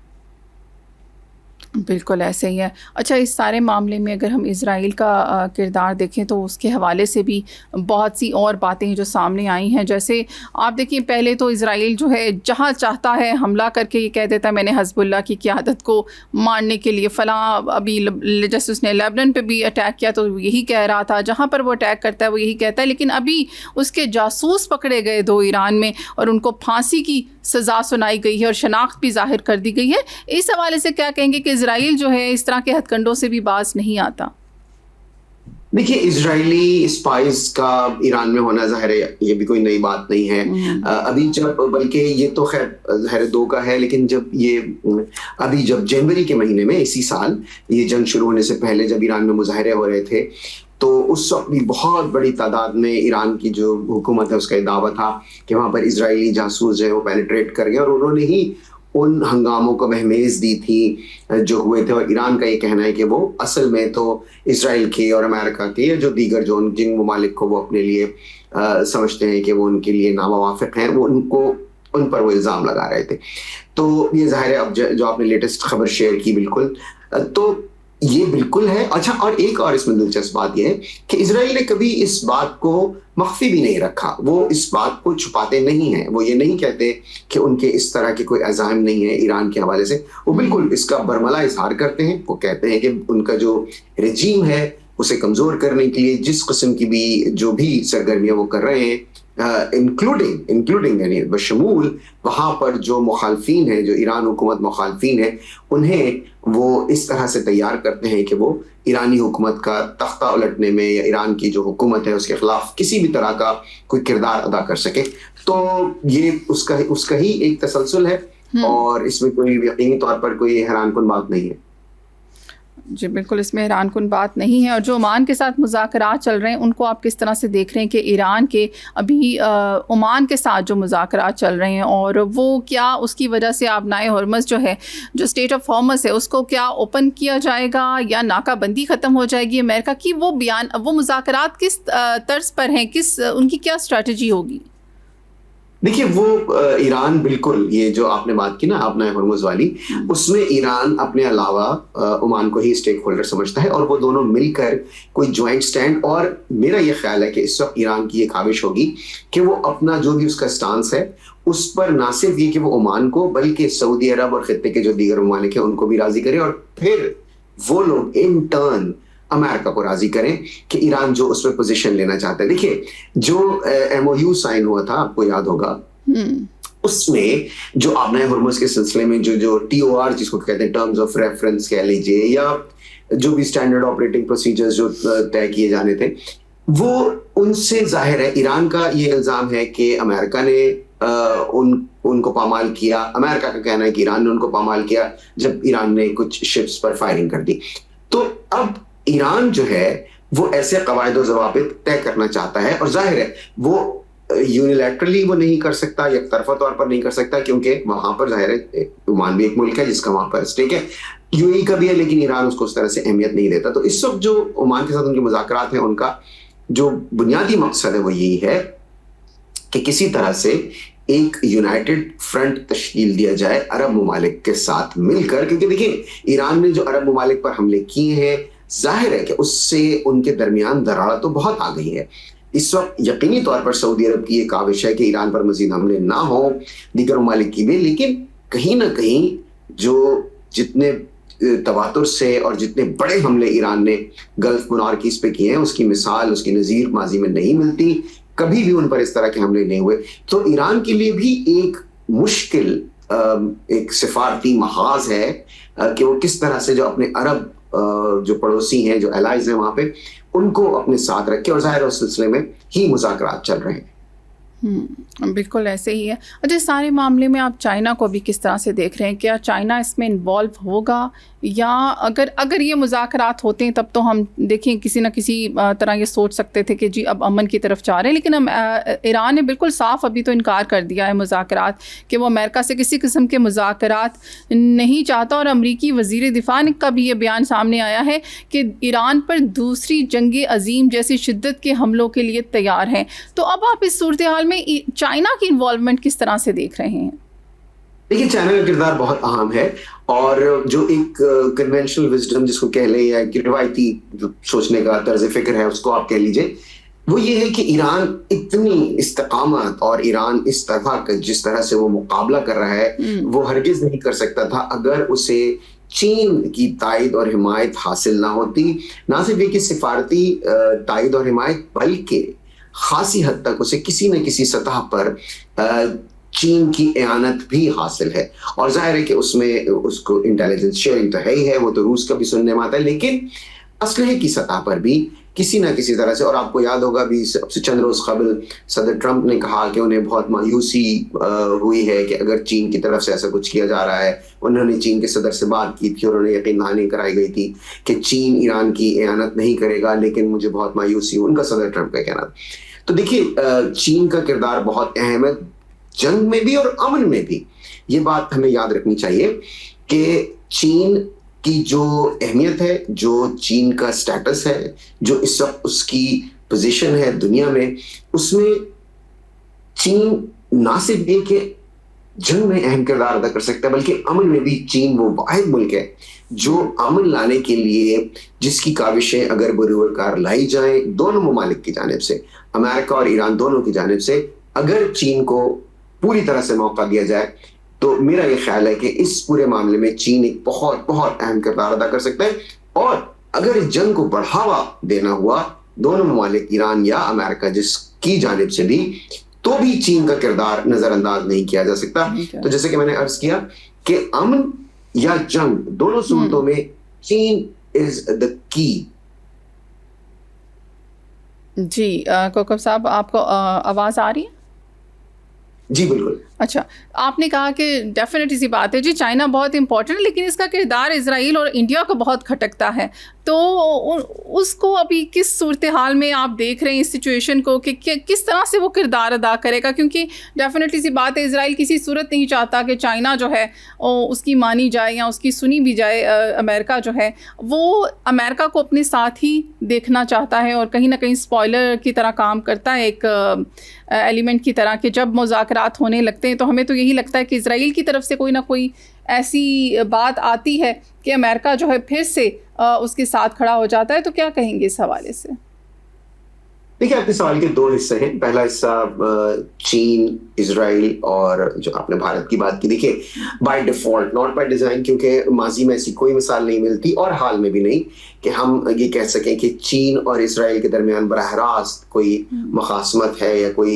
बिल्कुल ऐसे ही है। अच्छा, इस सारे मामले में अगर हम इज़राइल का किरदार देखें तो उसके हवाले से भी बहुत सी और बातें हैं जो सामने आई हैं। जैसे आप देखिए, पहले तो इज़राइल जो है जहाँ चाहता है हमला करके ये कह देता है मैंने हज़बुल्लाह की क़यादत को मारने के लिए फ़लाँ, अभी जैसे उसने लेबनान पे भी अटैक किया तो यही कह रहा था, जहाँ पर वो अटैक करता है वो यही कहता है। लेकिन अभी उसके जासूस पकड़े गए 2 ईरान में और उनको फांसी की सज़ा सुनाई गई है और शनाख्त भी ज़ाहिर कर दी गई है। इस हवाले से क्या कहेंगे कि इज़राइल जो है इस तरह के हथकंडों से भी बाज नहीं आता? देखिए, इजरायली स्पाइस का ईरान में होना जाहिर है ये भी कोई नई बात नहीं है। अभी जब, बल्कि ये तो खैर जाहिर 2 का है, लेकिन जब ये अभी जब जनवरी के महीने में इसी साल ये जंग शुरू होने से पहले जब ईरान में मुजाहरे हो रहे थे, तो उस वक्त भी बहुत बड़ी तादाद में ईरान की जो हुकूमत है उसका दावा था कि वहाँ पर इजरायली जासूस जो है वो पेनिट्रेट कर गए और उन्होंने ही उन हंगामों को महमेज दी थी जो हुए थे। और ईरान का ये कहना है कि वो असल में तो इसराइल के और अमेरिका के या जो दीगर जो जिन ममालिक को वो अपने लिए समझते हैं कि वो उनके लिए नामुवाफिक हैं, वो उन पर वो इल्ज़ाम लगा रहे थे। तो ये जाहिर है अब जो आपने लेटेस्ट खबर शेयर की, बिल्कुल तो ये बिल्कुल है। अच्छा, और एक और इसमें दिलचस्प बात यह है कि इजराइल ने कभी इस बात को मख्फी भी नहीं रखा, वो इस बात को छुपाते नहीं हैं। वो ये नहीं कहते कि उनके इस तरह के कोई अज़ाइम नहीं है ईरान के हवाले से, वो बिल्कुल इसका बरमला इजहार करते हैं। वो कहते हैं कि उनका जो रजीम है उसे कमज़ोर करने के लिए जिस किस्म की भी जो भी सरगर्मियाँ वो कर रहे हैं, इंक्लूडिंग यानी बशमूल वहाँ पर जो मुखालफीन है, जो ईरान हुकूमत मुखालफीन है, उन्हें वो इस तरह से तैयार करते हैं कि वो ईरानी हुकूमत का तख्ता उलटने में या ईरान की जो हुकूमत है उसके खिलाफ किसी भी तरह का कोई किरदार अदा कर सके। तो ये उसका ही एक तसलसल है और इसमें कोई यकीनी तौर पर कोई हैरानकुन बात नहीं है। जी बिल्कुल, इसमें हैरानकुन बात नहीं है। और जो ओमान के साथ मुज़ाकरात चल रहे हैं उनको आप किस तरह से देख रहे हैं कि ईरान के अभी ओमान के साथ जो मुज़ाकरात चल रहे हैं, और वो क्या उसकी वजह से आबनाए हरमज़ जो है, जो स्टेट ऑफ हॉर्मस है, उसको क्या ओपन किया जाएगा या नाकाबंदी ख़त्म हो जाएगी अमेरिका की? वो मुज़ाकरात किस तर्ज पर हैं, उनकी क्या स्ट्रैटेजी होगी? देखिए, वो ईरान बिल्कुल, ये जो आपने बात की ना आपने हरमुज़ वाली, उसमें ईरान अपने अलावा ओमान को ही स्टेक होल्डर समझता है और वो दोनों मिलकर कोई ज्वाइंट स्टैंड, और मेरा ये ख्याल है कि इस वक्त ईरान की ये ख्वाहिश होगी कि वो अपना जो भी उसका स्टांस है उस पर ना सिर्फ ये कि वो ओमान को बल्कि सऊदी अरब और खित्ते के जो दीगर ममालिक हैं उनको भी राजी करे, और फिर वो लोग इन टर्न अमेरिका को राजी करें कि ईरान जो उसमें पोजीशन लेना चाहता है। देखिए, जो MOU साइन हुआ था, आपको याद होगा, उसमें जो आबनाए हुर्मुज़ के सिलसिले में जो TOR जिसको कहते हैं टर्म्स ऑफ रेफरेंस कह लीजिए, या जो भी स्टैंडर्ड ऑपरेटिंग प्रोसीजर्स जो तय किए जाने थे, वो उनसे जाहिर है ईरान का ये इल्जाम है कि अमेरिका ने उनको पामाल किया। अमेरिका का कहना है कि ईरान ने उनको पामाल किया जब ईरान ने कुछ शिप्स पर फायरिंग कर दी। तो अब ईरान जो है वो ऐसे कवायद और ज़वाबित तय करना चाहता है, और जाहिर है वो यूनिलैटरली वो नहीं कर सकता, एक तरफा तौर पर नहीं कर सकता, क्योंकि वहां पर जाहिर है ओमान भी एक मुल्क है जिसका वहां पर स्टेक है, UAE का भी है, लेकिन ईरान उसको उस तरह से अहमियत नहीं देता। तो इस वक्त जो ओमान के साथ उनके मुज़ाकरात हैं, उनका जो बुनियादी मकसद है वो यही है कि किसी तरह से एक यूनाइटेड फ्रंट तश्कील दिया जाए अरब ममालिक के साथ मिलकर, क्योंकि देखिए ईरान ने जो अरब ममालिक पर हमले किए हैं, जाहिर है कि उससे उनके दरमियान दरार तो बहुत आ गई है। इस वक्त यकीनी तौर पर सऊदी अरब की ये काविश है कि ईरान पर मजीद हमले ना हो, दीगर ममालिक की भी, लेकिन कहीं ना कहीं जो जितने तवातुर से और जितने बड़े हमले ईरान ने गल्फ मोनार्कीज पे किए हैं उसकी मिसाल, उसकी नज़ीर माजी में नहीं मिलती। कभी भी उन पर इस तरह के हमले नहीं हुए। तो ईरान के लिए भी एक मुश्किल एक सिफारती महाज है कि वो किस तरह से जो अपने अरब जो पड़ोसी हैं, जो एलाइज हैं वहां पे, उनको अपने साथ रखे, और जाहिर उस सिलसिले में ही मुज़ाकरात चल रहे हैं। बिल्कुल ऐसे ही है। अच्छा, इस सारे मामले में आप चाइना को भी किस तरह से देख रहे हैं? क्या चाइना इसमें इन्वॉल्व होगा, या अगर ये मुज़ाकरात होते हैं तब तो हम देखें किसी न किसी तरह ये सोच सकते थे कि जी अब अमन की तरफ जा रहे हैं, लेकिन ईरान ने बिल्कुल साफ अभी तो इनकार कर दिया है मुज़ाकरात, कि वो अमेरिका से किसी किस्म के मुज़ाकरात नहीं चाहता। और अमरीकी वज़ीर दिफ़ा का भी ये बयान सामने आया है कि ईरान पर दूसरी जंग अज़ीम जैसी शिद्दत के हमलों के लिए तैयार हैं। तो अब आप इस सूरत हाल में चाइना की इन्वॉल्वमेंट किस तरह से देख रहे हैं? देखिए, चाइना का किरदार बहुत अहम है, और जो एक कन्वेंशनल विजडम जिसको कह ले, या कि रिवायती जो सोचने का तर्ज फिक्र है उसको आप कह लीजिए, वो ये है कि ईरान इतनी इस्तकामत और ईरान इस तरह का जिस तरह से वो मुकाबला कर रहा है वो हरगिज नहीं कर सकता था अगर उसे चीन की तायद और हिमायत हासिल ना होती। ना सिर्फ ये कि सिफारती तायद और हिमायत, बल्कि खासी हद तक उसे किसी न किसी सतह पर चीन की एआनत भी हासिल है। और जाहिर है कि उसमें उसको इंटेलिजेंस शेयरिंग तो है ही है, वो तो रूस का भी सुनने में आता है, लेकिन असलहे की सतह पर भी किसी ना किसी तरह से। और आपको याद होगा भी सबसे चंद रोज कबल सदर ट्रंप ने कहा कि उन्हें बहुत मायूसी हुई है कि अगर चीन की तरफ से ऐसा कुछ किया जा रहा है। उन्होंने चीन के सदर से बात की थी और उन्हें यकीन दहानी कराई गई थी कि चीन ईरान की एआनत नहीं करेगा, लेकिन मुझे बहुत मायूसी, उनका सदर ट्रंप का कहना। तो देखिए, चीन का किरदार बहुत अहम है, जंग में भी और अमन में भी। ये बात हमें याद रखनी चाहिए कि चीन की जो अहमियत है, जो चीन का स्टेटस है, जो इस वक्त उसकी पोजीशन है दुनिया में, उसमें चीन ना सिर्फ ये कि जंग में अहम किरदार अदा कर सकता है, बल्कि अमन में भी चीन वो वाहिद मुल्क है जो अमन लाने के लिए जिसकी काविशें अगर बुरुकार लाई जाएं दोनों ममालिक की जानिब से, अमेरिका और ईरान दोनों की जानिब से, अगर चीन को पूरी तरह से मौका दिया जाए तो मेरा ये ख्याल है कि इस पूरे मामले में चीन एक बहुत बहुत अहम किरदार अदा कर सकता है। और अगर इस जंग को बढ़ावा देना हुआ दोनों ममालिक, ईरान या अमेरिका जिसकी जानिब से भी, तो भी चीन का किरदार नजरअंदाज नहीं किया जा सकता। तो जैसे कि मैंने अर्ज किया कि अमन या जंग दोनों सूरतों में चीन इज द की। जी कोकब साहब, आपको आवाज आ रही है? जी बिल्कुल। अच्छा, आपने कहा कि डेफिनेटली सी बात है जी, चाइना बहुत इंपॉर्टेंट है, लेकिन इसका किरदार इजराइल और इंडिया को बहुत खटकता है। तो उसको अभी किस सूरत हाल में आप देख रहे हैं इस सिचुएशन को कि किस तरह से वो किरदार अदा करेगा? क्योंकि डेफिनेटली सी बात है, इजराइल किसी सूरत नहीं चाहता कि चाइना जो है उसकी मानी जाए या उसकी सुनी भी जाए। अमेरिका जो है वो अमेरिका को अपने साथ ही देखना चाहता है और कहीं ना कहीं स्पॉइलर की तरह काम करता है, एक एलिमेंट की तरह कि जब मुज़ाकरात होने लगते हैं तो हमें तो यही लगता है कि इजराइल की तरफ से कोई ना कोई ऐसी बात आती है कि अमेरिका जो है फिर से उसके साथ खड़ा हो जाता है। तो क्या कहेंगे इस हवाले से? देखिए, आपके सवाल के दो हिस्से हैं। पहला हिस्सा चीन, इजराइल और जो आपने भारत की बात की। देखिए, by default not by design, क्योंकि माजी में ऐसी कोई मिसाल नहीं मिलती और हाल में भी नहीं कि हम ये कह सकें कि चीन और इजराइल के दरमियान बराह रास्त कोई मुखासमत है या कोई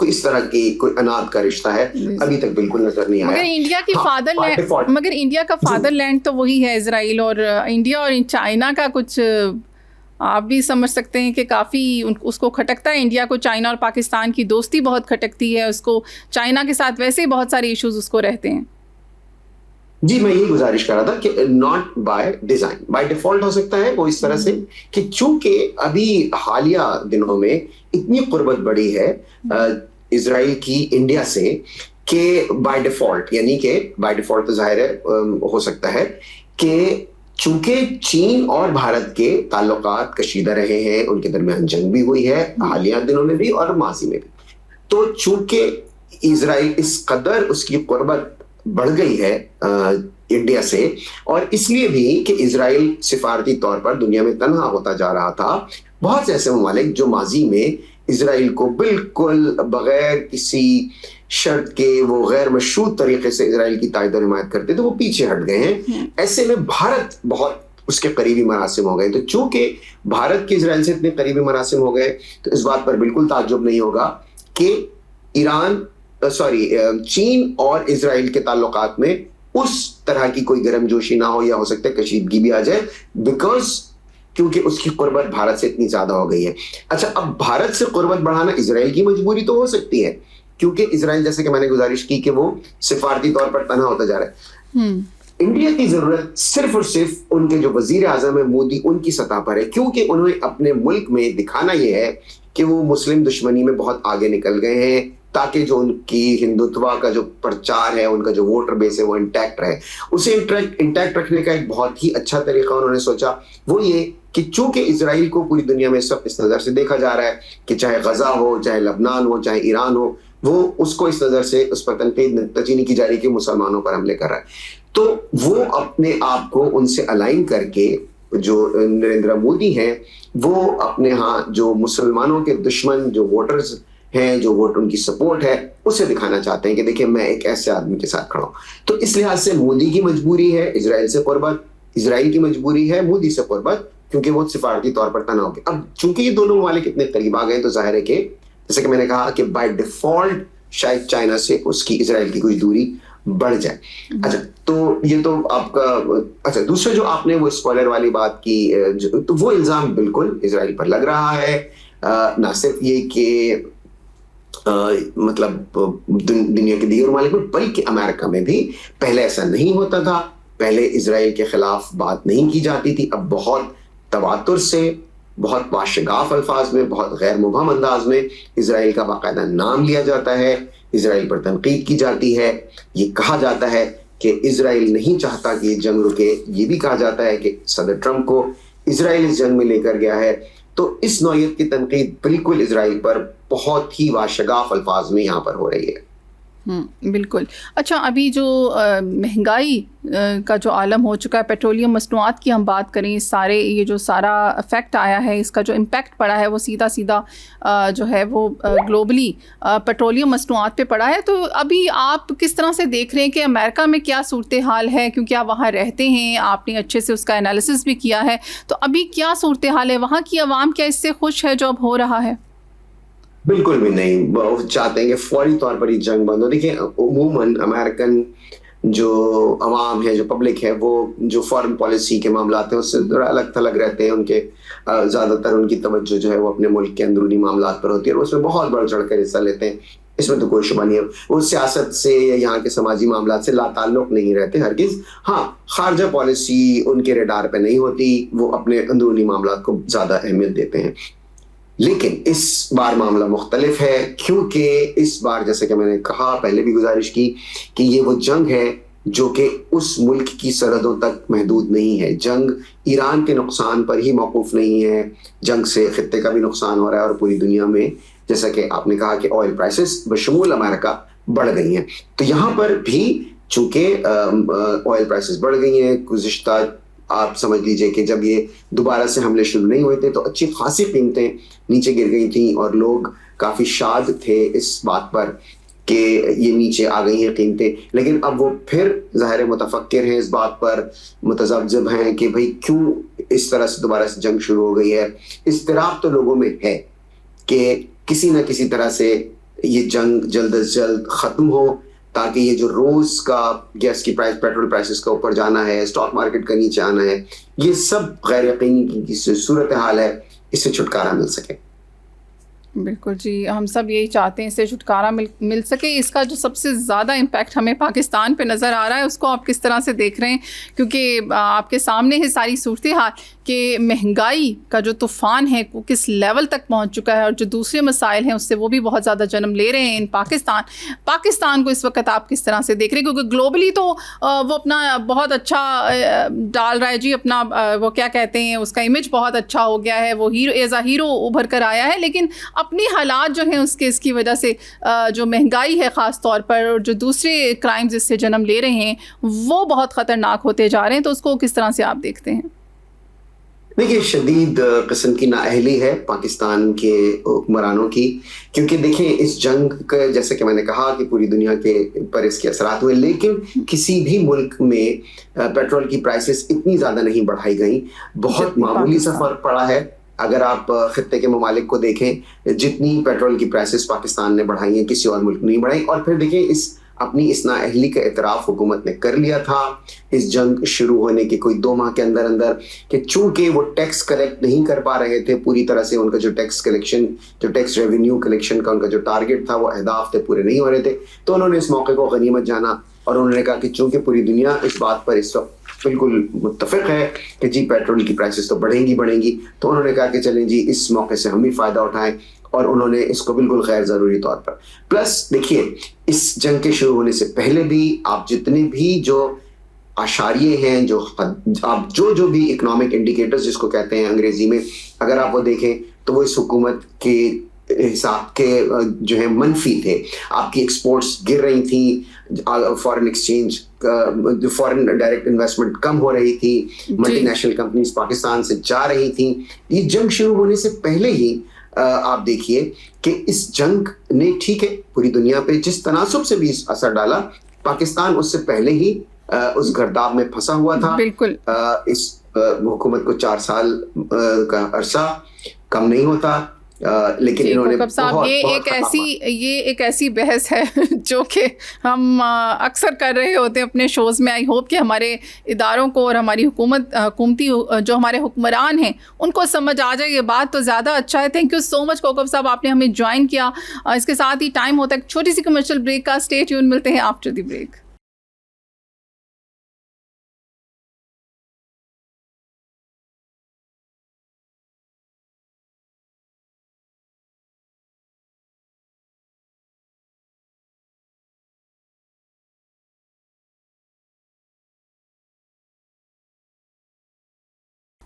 इस तरह की कोई अनाद का रिश्ता है, अभी तक बिल्कुल नजर नहीं आया। मगर इंडिया की मगर इंडिया का फादरलैंड तो वही है इजराइल, और इंडिया और चाइना का कुछ आप भी समझ सकते हैं कि काफ़ी उसको खटकता है इंडिया को। चाइना और पाकिस्तान की दोस्ती बहुत खटकती है उसको, चाइना के साथ वैसे ही बहुत सारे इश्यूज उसको रहते हैं। जी, मैं यही गुजारिश कर रहा था कि not by design, by default हो सकता है वो इस तरह से कि चूंकि अभी हालिया दिनों में इतनी कुर्बत बढ़ी है इजराइल की इंडिया से कि बाय डिफॉल्ट, यानी कि बाय डिफॉल्ट तो जाहिर है हो सकता है कि चूंकि चीन और भारत के ताल्लुकात कशीदा रहे हैं, उनके दरमियान जंग भी हुई है हालिया दिनों में भी और माजी में भी, तो चूंकि इजराइल इस कदर उसकी कुर्बत बढ़ गई है इंडिया से, और इसलिए भी कि इजराइल सिफारती तौर पर दुनिया में तन्हा होता जा रहा था। बहुत से ऐसे ममालिक जो माजी में इसराइल को बिल्कुल बगैर किसी शर्त के, वो गैर मशरूत तरीके से इसराइल की तायद और हिमायत करते, तो वो पीछे हट गए हैं। ऐसे में भारत बहुत उसके करीबी मरासिम हो गए। तो चूंकि भारत के इसराइल से इतने करीबी मरासिम हो गए, तो इस बात पर बिल्कुल ताज्जुब नहीं होगा कि चीन और इसराइल के ताल्लुकात में उस तरह की कोई गर्मजोशी ना हो, या हो सकता है कशीदगी भी आ जाए, क्योंकि उसकी कुर्बत भारत से इतनी ज्यादा हो गई है। अच्छा, अब भारत से कुर्बत बढ़ाना इसराइल की मजबूरी तो हो सकती है, क्योंकि इसराइल, जैसे कि मैंने गुजारिश की, कि वो सिफारती तौर पर तनहा होता जा रहा है। इंडिया की जरूरत सिर्फ और सिर्फ उनके जो वजीर आजम है मोदी, उनकी सतह पर है, क्योंकि उन्हें अपने मुल्क में दिखाना यह है कि वो मुस्लिम दुश्मनी में बहुत आगे निकल गए हैं, ताकि जो उनकी हिंदुत्व का जो प्रचार है, उनका जो वोटर बेस है, वो इंटैक्ट रहे। उसे इंटैक्ट रखने का एक बहुत ही अच्छा तरीका उन्होंने सोचा, वो ये कि चूंकि इसराइल को पूरी दुनिया में सब इस नजर से देखा जा रहा है कि चाहे गजा हो, चाहे लबनान हो, चाहे ईरान हो, वो उसको इस नजर से उस पर तनकीद की जा रही है कि मुसलमानों पर हमले कर रहा है। तो वो अपने आप को उनसे अलाइन करके, जो नरेंद्र मोदी हैं, वो अपने यहाँ जो मुसलमानों के दुश्मन जो वोटर्स हैं, जो वोट उनकी सपोर्ट है, उसे दिखाना चाहते हैं कि देखिए मैं एक ऐसे आदमी के साथ खड़ा हूं। तो इस लिहाज से मोदी की मजबूरी है इसराइल से कुर्बत, इसराइल की मजबूरी है मोदी से कुर्बत, क्योंकि वो सिफारती तौर पर तनाव के। अब चूंकि ये दोनों ममालिक इतने करीब आ गए, तो जाहिर है कि जैसे कि मैंने कहा कि बाय डिफॉल्ट शायद चाइना से उसकी इसराइल की कुछ दूरी बढ़ जाए। अच्छा, तो ये तो आपका, अच्छा, दूसरा जो आपने वो स्पॉइलर वाली बात की, तो वो इल्जाम बिल्कुल इसराइल पर लग रहा है। ना सिर्फ ये कि मतलब दुनिया के दीगर ममालिक में, बल्कि अमेरिका में भी पहले ऐसा नहीं होता था। पहले इसराइल के खिलाफ बात नहीं की जाती थी, अब बहुत तवातुर से, बहुत बाशगाफ अल्फाज में, बहुत गैर मुबहम अंदाज में इसराइल का बाकायदा नाम लिया जाता है, इसराइल पर तनकीद की जाती है। ये कहा जाता है कि इसराइल नहीं चाहता कि ये जंग रुके। ये भी कहा जाता है कि सदर ट्रंप को इसराइल इस जंग में लेकर गया है। तो इस नौयत की तनकीद बिल्कुल इसराइल पर बहुत ही वाशगाफ अल्फाज में यहाँ पर हो रही है। बिल्कुल। अच्छा, अभी जो महंगाई का जो आलम हो चुका है, पेट्रोलियम मसनूआत की हम बात करें, सारे ये जो सारा इफ़ेक्ट आया है, इसका जो इम्पैक्ट पड़ा है वो सीधा जो है वो ग्लोबली पेट्रोलियम मसनूआत पे पड़ा है। तो अभी आप किस तरह से देख रहे हैं कि अमेरिका में क्या सूरत हाल है, क्योंकि आप वहाँ रहते हैं, आपने अच्छे से उसका एनालिसिस भी किया है, तो अभी क्या सूरत हाल है, वहाँ की आवाम क्या इससे खुश है जो अब हो रहा है? बिल्कुल भी नहीं। वो चाहते हैं कि फौरी तौर पर ये जंग बंद हो। देखिए, उमूमन अमेरिकन जो अवाम है, जो पब्लिक है, वो जो फॉरेन पॉलिसी के मामलात हैं उससे थोड़ा अलग थलग रहते हैं। उनके ज़्यादातर उनकी तवज्जो जो है वो अपने मुल्क के अंदरूनी मामलात पर होती है, और उसमें बहुत बढ़ चढ़ कर हिस्सा लेते हैं। इसमें तो कोई शुबा नहीं है। वो सियासत से या यहाँ के समाजी मामलात से लाताल्लुक नहीं रहते हरगिज़। हाँ, खारजा पॉलिसी उनके रेडार पे नहीं होती, वो अपने अंदरूनी मामलात को ज़्यादा अहमियत देते हैं। लेकिन इस बार मामला मुख्तलिफ है, क्योंकि इस बार, जैसे कि मैंने कहा, पहले भी गुजारिश की, कि ये वो जंग है जो कि उस मुल्क की सरहदों तक महदूद नहीं है। जंग ईरान के नुकसान पर ही मौकूफ नहीं है, जंग से खित्ते का भी नुकसान हो रहा है, और पूरी दुनिया में, जैसा कि आपने कहा, कि ऑयल प्राइसेस बशमूल अमेरिका बढ़ गई हैं। तो यहाँ पर भी चूंकि ऑयल प्राइसेस बढ़ गई हैं, गुज़िश्ता आप समझ लीजिए कि जब ये दोबारा से हमले शुरू नहीं हुए थे तो अच्छी खासी कीमतें नीचे गिर गई थी, और लोग काफ़ी शाद थे इस बात पर कि ये नीचे आ गई हैं कीमतें। लेकिन अब वो फिर ज़ाहिर मुतफक्किर हैं, इस बात पर मुतज़ब्ज़िब हैं कि भाई क्यों इस तरह से दोबारा से जंग शुरू हो गई है। इज़्तिराब तो लोगों में है कि किसी न किसी तरह से ये जंग जल्द अज जल्द ख़त्म हो, ताकि ये जो रोज का गैस की प्राइस, पेट्रोल प्राइसेस का ऊपर जाना है, स्टॉक मार्केट का नीचे आना है, ये सब गैर यकीनी की सूरत हाल है, इससे छुटकारा मिल सके। बिल्कुल जी, हम सब यही चाहते हैं, इससे छुटकारा मिल सके। इसका जो सबसे ज़्यादा इम्पैक्ट हमें पाकिस्तान पे नज़र आ रहा है, उसको आप किस तरह से देख रहे हैं? क्योंकि आपके सामने है सारी सूरत हाल कि महंगाई का जो तूफ़ान है वो किस लेवल तक पहुंच चुका है, और जो दूसरे मसाइल हैं उससे वो भी बहुत ज़्यादा जन्म ले रहे हैं इन पाकिस्तान को इस वक्त आप किस तरह से देख रहे हैं? क्योंकि ग्लोबली तो वो अपना बहुत अच्छा डाल रहा है जी, अपना वो क्या कहते हैं, उसका इमेज बहुत अच्छा हो गया है, वो हीरो एज अ हीरो उभर कर आया है। लेकिन अपनी हालात जो हैं उसके इसकी वजह से जो महंगाई है ख़ास तौर पर, और जो दूसरे क्राइम्स इससे जन्म ले रहे हैं, वो बहुत ख़तरनाक होते जा रहे हैं। तो उसको किस तरह से आप देखते हैं? देखिए, शदीद किस्म की नाअहली है पाकिस्तान के हुक्मरानों की, क्योंकि देखिए इस जंग का, जैसे कि मैंने कहा कि पूरी दुनिया के पर इसके असरात हुए, लेकिन किसी भी मुल्क में पेट्रोल की प्राइसेस इतनी ज़्यादा नहीं बढ़ाई गई। बहुत जितनी मामूली सा पाकिस्तान। फ़र्क पड़ा है। अगर आप खित्ते के ममालिक को देखें, जितनी पेट्रोल की प्राइसेस पाकिस्तान ने बढ़ाई हैं, किसी और मुल्क ने नहीं बढ़ाई। और फिर देखिए अपनी इस नाअहली का इतराफ़ हुकूमत ने कर लिया था इस जंग शुरू होने के कोई 2 माह के अंदर अंदर, कि चूंकि वो टैक्स कलेक्ट नहीं कर पा रहे थे पूरी तरह से, उनका जो टैक्स रेवेन्यू कलेक्शन का उनका जो टारगेट था, वो अहदाफ थे, पूरे नहीं हो रहे थे। तो उन्होंने इस मौके को गनीमत जाना और उन्होंने कहा कि चूंकि पूरी दुनिया इस बात पर इस वक्त बिल्कुल मुत्तफिक है कि जी पेट्रोल की प्राइसेस तो बढ़ेंगी, तो उन्होंने कहा कि चलें जी इस मौके से हम भी फ़ायदा उठाएं, और उन्होंने इसको बिल्कुल गैर ज़रूरी तौर पर। प्लस देखिए, इस जंग के शुरू होने से पहले भी आप जितने भी जो आशारिये हैं, आप जो भी इकोनॉमिक इंडिकेटर्स जिसको कहते हैं अंग्रेजी में, अगर आप वो देखें तो वो इस हुकूमत के हिसाब के जो है मनफी थे। आपकी एक्सपोर्ट्स गिर रही थी, foreign exchange, foreign direct investment कम हो रही थी, मल्टीनेशनल कंपनीज पाकिस्तान से जा रही थी। ये जंग शुरू होने से पहले ही आप देखिए कि इस जंग ने, ठीक है, पूरी दुनिया पे जिस तनासुब से भी असर डाला, पाकिस्तान उससे पहले ही उस गर्दाब में फंसा हुआ था। बिल्कुल। इस हुकूमत को 4 साल का अरसा कम नहीं होता, लेकिन इन्होंने कोकब साहब, ये एक ऐसी बहस है जो कि हम अक्सर कर रहे होते हैं अपने शोज़ में। आई होप कि हमारे इदारों को और हमारी हुकूमती जो हमारे हुक्मरान हैं उनको समझ आ जाए ये बात, तो ज़्यादा अच्छा है। Thank you so much Kokab साहब, आपने हमें ज्वाइन किया। इसके साथ ही टाइम होता है छोटी सी कमर्शियल ब्रेक का। स्टे ट्यून, मिलते हैं after the break.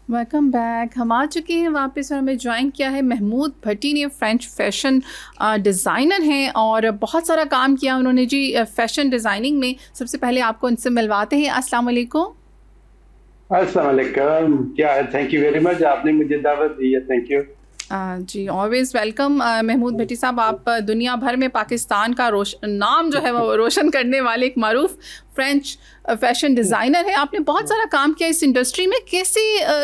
Welcome back. हम आ चुके हैं वापस और हमें ज्वाइन किया है महमूद भट्टी ने। फ्रेंच फैशन डिज़ाइनर हैं और बहुत सारा काम किया उन्होंने जी फैशन डिज़ाइनिंग में। सबसे पहले आपको इनसे मिलवाते हैं। अस्सलाम वालेकुम। अस्सलाम वालेकुम, क्या है? थैंक यू वेरी मच, आपने मुझे दावत दी है। थैंक यू जी, ऑलवेज़ वेलकम। महमूद भट्टी साहब, आप दुनिया भर में पाकिस्तान का नाम जो है वो रोशन करने वाले एक मारूफ फ्रेंच फैशन डिज़ाइनर है। आपने बहुत सारा काम किया इस इंडस्ट्री में। कैसे,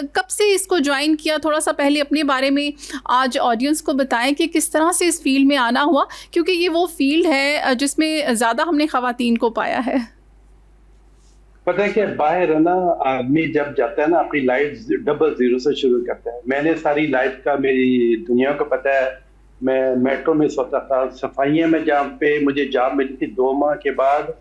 कब से इसको ज्वाइन किया? थोड़ा सा पहले अपने बारे में आज ऑडियंस को बताएं कि किस तरह से इस फील्ड में आना हुआ, क्योंकि ये वो फील्ड है जिसमें ज़्यादा हमने ख़वातीन को पाया है। पता है कि बाहर है ना, आदमी जब जाता है ना अपनी लाइफ डबल जीरो से शुरू करता है। मैंने सारी लाइफ का, मेरी दुनिया को पता है। मैं मेट्रो में सोता था, सफाइयाँ में जहाँ पे मुझे जॉब मिली थी 2 माह के बाद,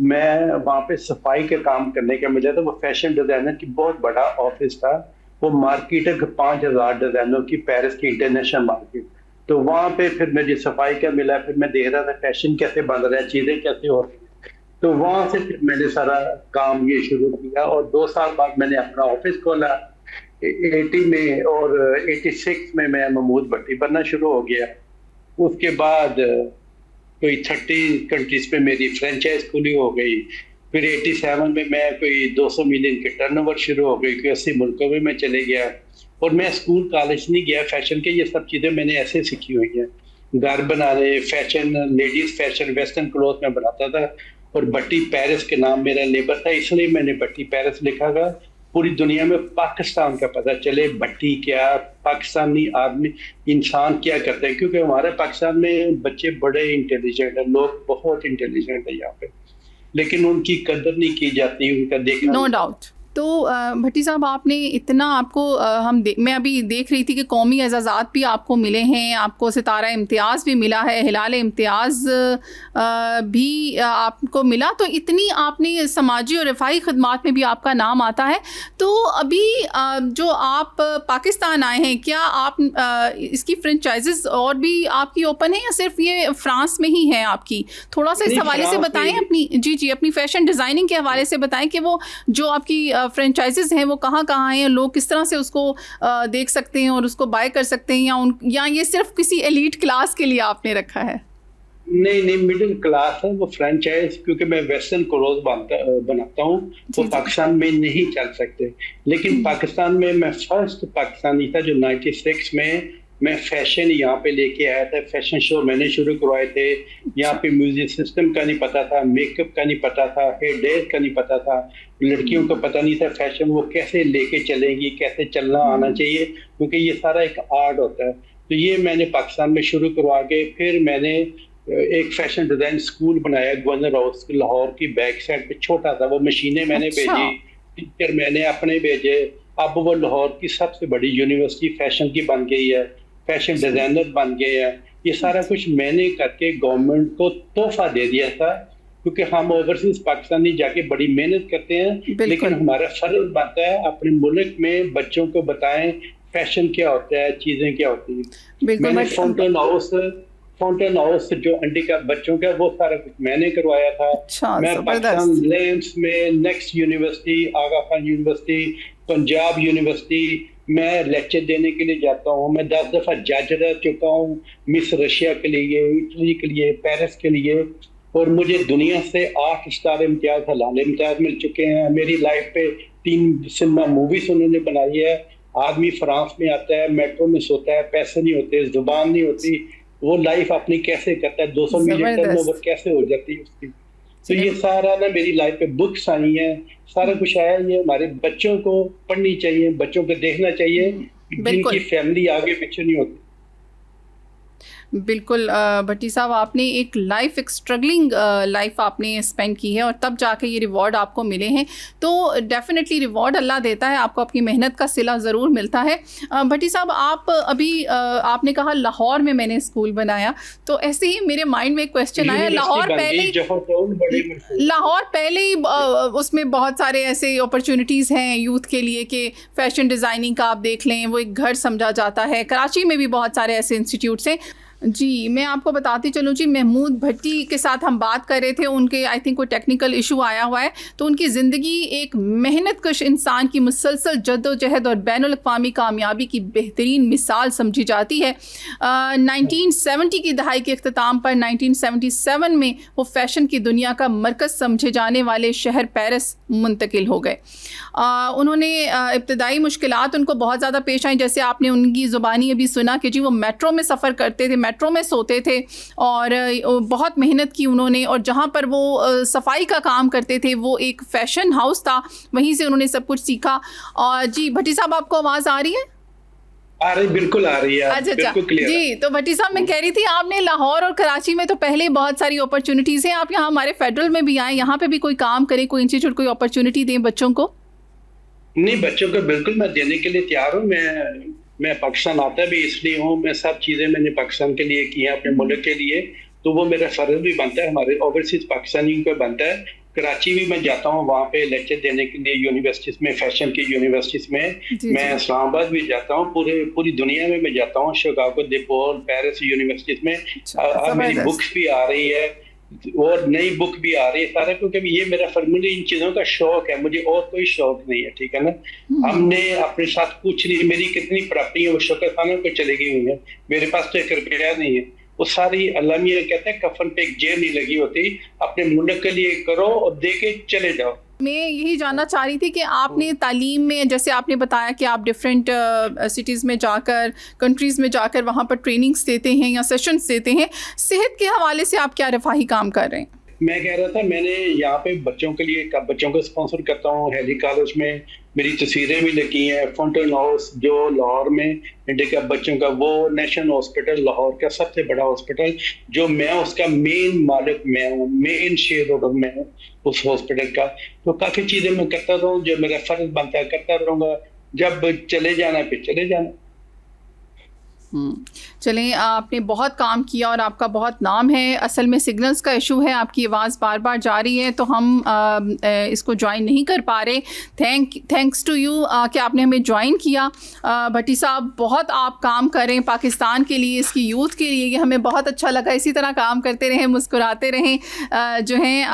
मैं वहाँ पे सफाई के काम करने का मिला था। वो फैशन डिजाइनर की बहुत बड़ा ऑफिस था। वो मार्केट है 5000 डिजाइनरों की, पेरिस की इंटरनेशनल मार्केट। तो वहाँ पे फिर मुझे सफाई का मिला। फिर मैं देख रहा था फैशन कैसे बन रहा है, चीजें कैसे हो रही है। तो वहां से फिर मैंने सारा काम ये शुरू किया और 2 साल बाद मैंने अपना ऑफिस खोला 80 में, और 86 में मैं महमूद भट्टी बनना शुरू हो गया। उसके बाद कोई 30 कंट्रीज पे मेरी फ्रेंचाइज खुली हो गई। फिर 87 में मैं कोई 200 मिलियन के टर्नओवर शुरू हो गई, कोई 80 मुल्कों में मैं चले गया। और मैं स्कूल कॉलेज नहीं गया फैशन के, ये सब चीज़ें मैंने ऐसे सीखी हुई हैं। घर बनाने, fashion, ladies fashion, western cloth में बनाता था। और भट्टी पेरिस के नाम मेरा लेबर था, इसलिए मैंने भट्टी पेरिस लिखा था। पूरी दुनिया में पाकिस्तान का पता चले भट्टी क्या, पाकिस्तानी आदमी इंसान क्या करते हैं। क्योंकि हमारे पाकिस्तान में बच्चे बड़े इंटेलिजेंट हैं, लोग बहुत इंटेलिजेंट है यहाँ पे, लेकिन उनकी कदर नहीं की जाती, उनका देखना। No doubt. तो भट्टी साहब, आपने इतना, आपको मैं अभी देख रही थी कि कौमी एजाज़ात भी आपको मिले हैं, आपको सितारा इम्तियाज़ भी मिला है, हिलाल इम्तियाज़ भी आपको मिला। तो इतनी आपने समाजी और रफ़ाही खदमात में भी आपका नाम आता है। तो अभी जो आप पाकिस्तान आए हैं, क्या आप इसकी फ्रेंचाइजेस और भी आपकी ओपन है या सिर्फ ये फ्रांस में ही है आपकी? थोड़ा सा इस हवाले से बताएं अपनी, जी अपनी फैशन डिज़ाइनिंग के हवाले से बताएं कि वो जो आपकी फ्रेंचाइजेस हैं वो कहाँ हैं, लोग किस तरह से उसको देख सकते हैं और उसको बाय कर सकते हैं, या ये सिर्फ किसी एलीट क्लास के लिए आपने रखा है? नहीं नहीं, मिडिल क्लास है वो फ्रेंचाइज, क्योंकि मैं वेस्टर्न क्लोथ बनाता हूँ, वो जी। पाकिस्तान में नहीं चल सकते। लेकिन पाकिस्तान में मैं फर्स्ट पाकिस्तानी था जो 96 में मैं फैशन यहाँ पे लेके आया था। फैशन शो मैंने शुरू करवाए थे। यहाँ पे म्यूजिक सिस्टम का नहीं पता था, मेकअप का नहीं पता था, हेयर ड्रेस का नहीं पता था, लड़कियों को पता नहीं था फैशन वो कैसे लेके चलेंगी, कैसे चलना आना चाहिए, क्योंकि ये सारा एक आर्ट होता है। तो ये मैंने पाकिस्तान में शुरू करवा के फिर मैंने एक फैशन डिजाइन स्कूल बनाया गवर्नर हाउस लाहौर की बैक साइड पे, छोटा था वो। मशीनें मैंने अच्छा। भेजी, टीचर मैंने अपने भेजे। अब वो लाहौर की सबसे बड़ी यूनिवर्सिटी फैशन की बन गई है, फैशन डिजाइनर बन गए हैं। ये सारा कुछ मैंने करके गवर्नमेंट को तोहफा दे दिया था, क्योंकि हम ओवरसीज पाकिस्तानी जाके बड़ी मेहनत करते हैं, बिल्कुल। लेकिन हमारा फर्ज बनता है अपने मुल्क में बच्चों को बताएं फैशन क्या होता है, चीजें क्या होती हैं। बिल्कुल। मैंने फाउंटेन हाउस जो अंडी का बच्चों का वो सारा कुछ मैंने करवाया था। अच्छा, मैं पाकिस्तान जबरदस्त। लेम्स में नेक्स्ट यूनिवर्सिटी, आगा खान यूनिवर्सिटी, पंजाब यूनिवर्सिटी मैं लेक्चर देने के लिए जाता हूँ। मैं 10 दफा जज रह चुका हूँ, मिस रशिया के लिए, इटली के लिए, पेरिस के लिए, और मुझे दुनिया से 8 स्टार इम्तियाज, हलाल इम्तियाज मिल चुके हैं। मेरी लाइफ पे 3 सिनेमा मूवीज उन्होंने बनाई है। आदमी फ्रांस में आता है, मेट्रो में सोता है, पैसे नहीं होते, जुबान नहीं होती, वो लाइफ अपनी कैसे करता है, 200 मिलियन टर्नओवर कैसे हो जाती है उसकी। तो ये सारा ना मेरी लाइफ पे बुक्स आई हैं, सारा कुछ आया। ये हमारे बच्चों को पढ़नी चाहिए, बच्चों को देखना चाहिए, जिनकी फैमिली आगे पीछे नहीं होती। बिल्कुल भट्टी साहब, आपने एक लाइफ, एक स्ट्रगलिंग लाइफ आपने स्पेंड की है और तब जाके ये रिवॉर्ड आपको मिले हैं। तो डेफिनेटली रिवॉर्ड अल्लाह देता है, आपको अपनी मेहनत का सिला ज़रूर मिलता है। भट्टी साहब, आप अभी आपने कहा लाहौर में मैंने स्कूल बनाया, तो ऐसे ही मेरे माइंड में एक क्वेश्चन आया। लाहौर पहले ही उसमें बहुत सारे ऐसे अपॉर्चुनिटीज़ हैं यूथ के लिए कि फ़ैशन डिज़ाइनिंग का आप देख लें, वो एक घर समझा जाता है। कराची में भी बहुत सारे ऐसे इंस्टीट्यूट्स हैं। जी, मैं आपको बताती चलूँ जी, महमूद भट्टी के साथ हम बात कर रहे थे, उनके आई थिंक कोई टेक्निकल इशू आया हुआ है, तो उनकी ज़िंदगी एक मेहनत कश इंसान की मुसलसल जद्दोजहद और बैनुल अक़वामी कामयाबी की बेहतरीन मिसाल समझी जाती है। 1970 की दहाई के अख्ताम पर 1977 में वो फ़ैशन की दुनिया का मरकज़ समझे जाने वाले शहर पेरिस मुंतकिल हो गए। उन्होंने इब्तदाई मुश्किलात उनको बहुत ज़्यादा पेश आई, जैसे आपने उनकी ज़ुबानी अभी सुना कि जी वो मेट्रो में सफ़र करते थे, मेट्रो में सोते थे, और बहुत मेहनत की उन्होंने। और जहाँ पर वो सफाई का काम करते थे वो एक फ़ैशन हाउस था, वहीं से उन्होंने सब कुछ सीखा। और जी भट्टी साहब, आपको आवाज़ आ रही है? आ रही, बिल्कुल आ रही है। अच्छा जी। तो भट्टी साहब, मैं कह रही थी, आपने लाहौर और कराची में तो पहले बहुत सारी अपॉर्चुनिटीज़ हैं, आप यहाँ हमारे फेडरल में भी आए, यहाँ पे भी कोई काम करें, कोई इंस्टीट्यूट कोई अपॉर्चुनिटी दें बच्चों को। नहीं, बच्चों को बिल्कुल मैं देने के लिए तैयार हूँ। मैं पाकिस्तान आता भी इसलिए हूँ, मैं सब चीज़ें मैंने पाकिस्तान के लिए की हैं, अपने मुल्क के लिए, तो वो मेरा फ़र्ज भी बनता है, हमारे ओवरसीज पाकिस्तानियों को बनता है। कराची भी मैं जाता हूँ वहाँ पे लेक्चर देने के लिए यूनिवर्सिटीज़ में, फैशन की यूनिवर्सिटीज़ में। मैं इस्लामाबाद भी जाता हूँ, पूरी दुनिया में मैं जाता हूँ, शिकागो, डिपोल, पेरिस यूनिवर्सिटीज़ में। अब मेरी बुक्स भी आ रही है और नई बुक भी आ रही है सारा, क्योंकि ये मेरा मुझे इन चीज़ों का शौक है, मुझे और कोई शौक नहीं है, ठीक है ना। हमने अपने साथ कुछ नहीं, मेरी कितनी प्रॉपर्टी है वो शौकत खानों पे चली गई हुई है, मेरे पास तो 1 रुपया नहीं है। वो सारी अल्लाह मियां कहते हैं कफन पे एक जेब नहीं लगी होती, अपने मुल्क के लिए करो और दे के चले जाओ। मैं यही जानना चाह रही थी कि आपने तालीम में, जैसे आपने बताया कि आप डिफरेंट सिटीज़ में जाकर, कंट्रीज़ में जाकर वहाँ पर ट्रेनिंग्स देते हैं या सेशंस देते हैं, सेहत के हवाले से आप क्या रफ़ाही काम कर रहे हैं? मैं कह रहा था, मैंने यहाँ पे बच्चों के लिए, बच्चों को स्पॉन्सर करता हूँ। हेली कॉलेज में मेरी तस्वीरें भी लगी हैं। फाउंटेन हाउस जो लाहौर में इंडिया का बच्चों का, वो नेशनल हॉस्पिटल लाहौर का सबसे बड़ा हॉस्पिटल, जो मैं उसका मेन मालिक मैं हूँ, मेन शेयर होल्डर मैं हूँ उस हॉस्पिटल का। तो काफ़ी चीज़ें मैं करता रहूँ, जो मेरा फ़र्ज बनता है करता रहूँगा, जब चले जाना पे चले जाना। चलें, आपने बहुत काम किया और आपका बहुत नाम है। असल में सिग्नल्स का इशू है, आपकी आवाज़ बार बार जा रही है, तो हम इसको ज्वाइन नहीं कर पा रहे। थैंक्स टू यू कि आपने हमें ज्वाइन किया। भट्टी साहब, बहुत आप काम करें पाकिस्तान के लिए, इसकी यूथ के लिए, ये हमें बहुत अच्छा लगा। इसी तरह काम करते रहें, मुस्कुराते रहें, जो हैं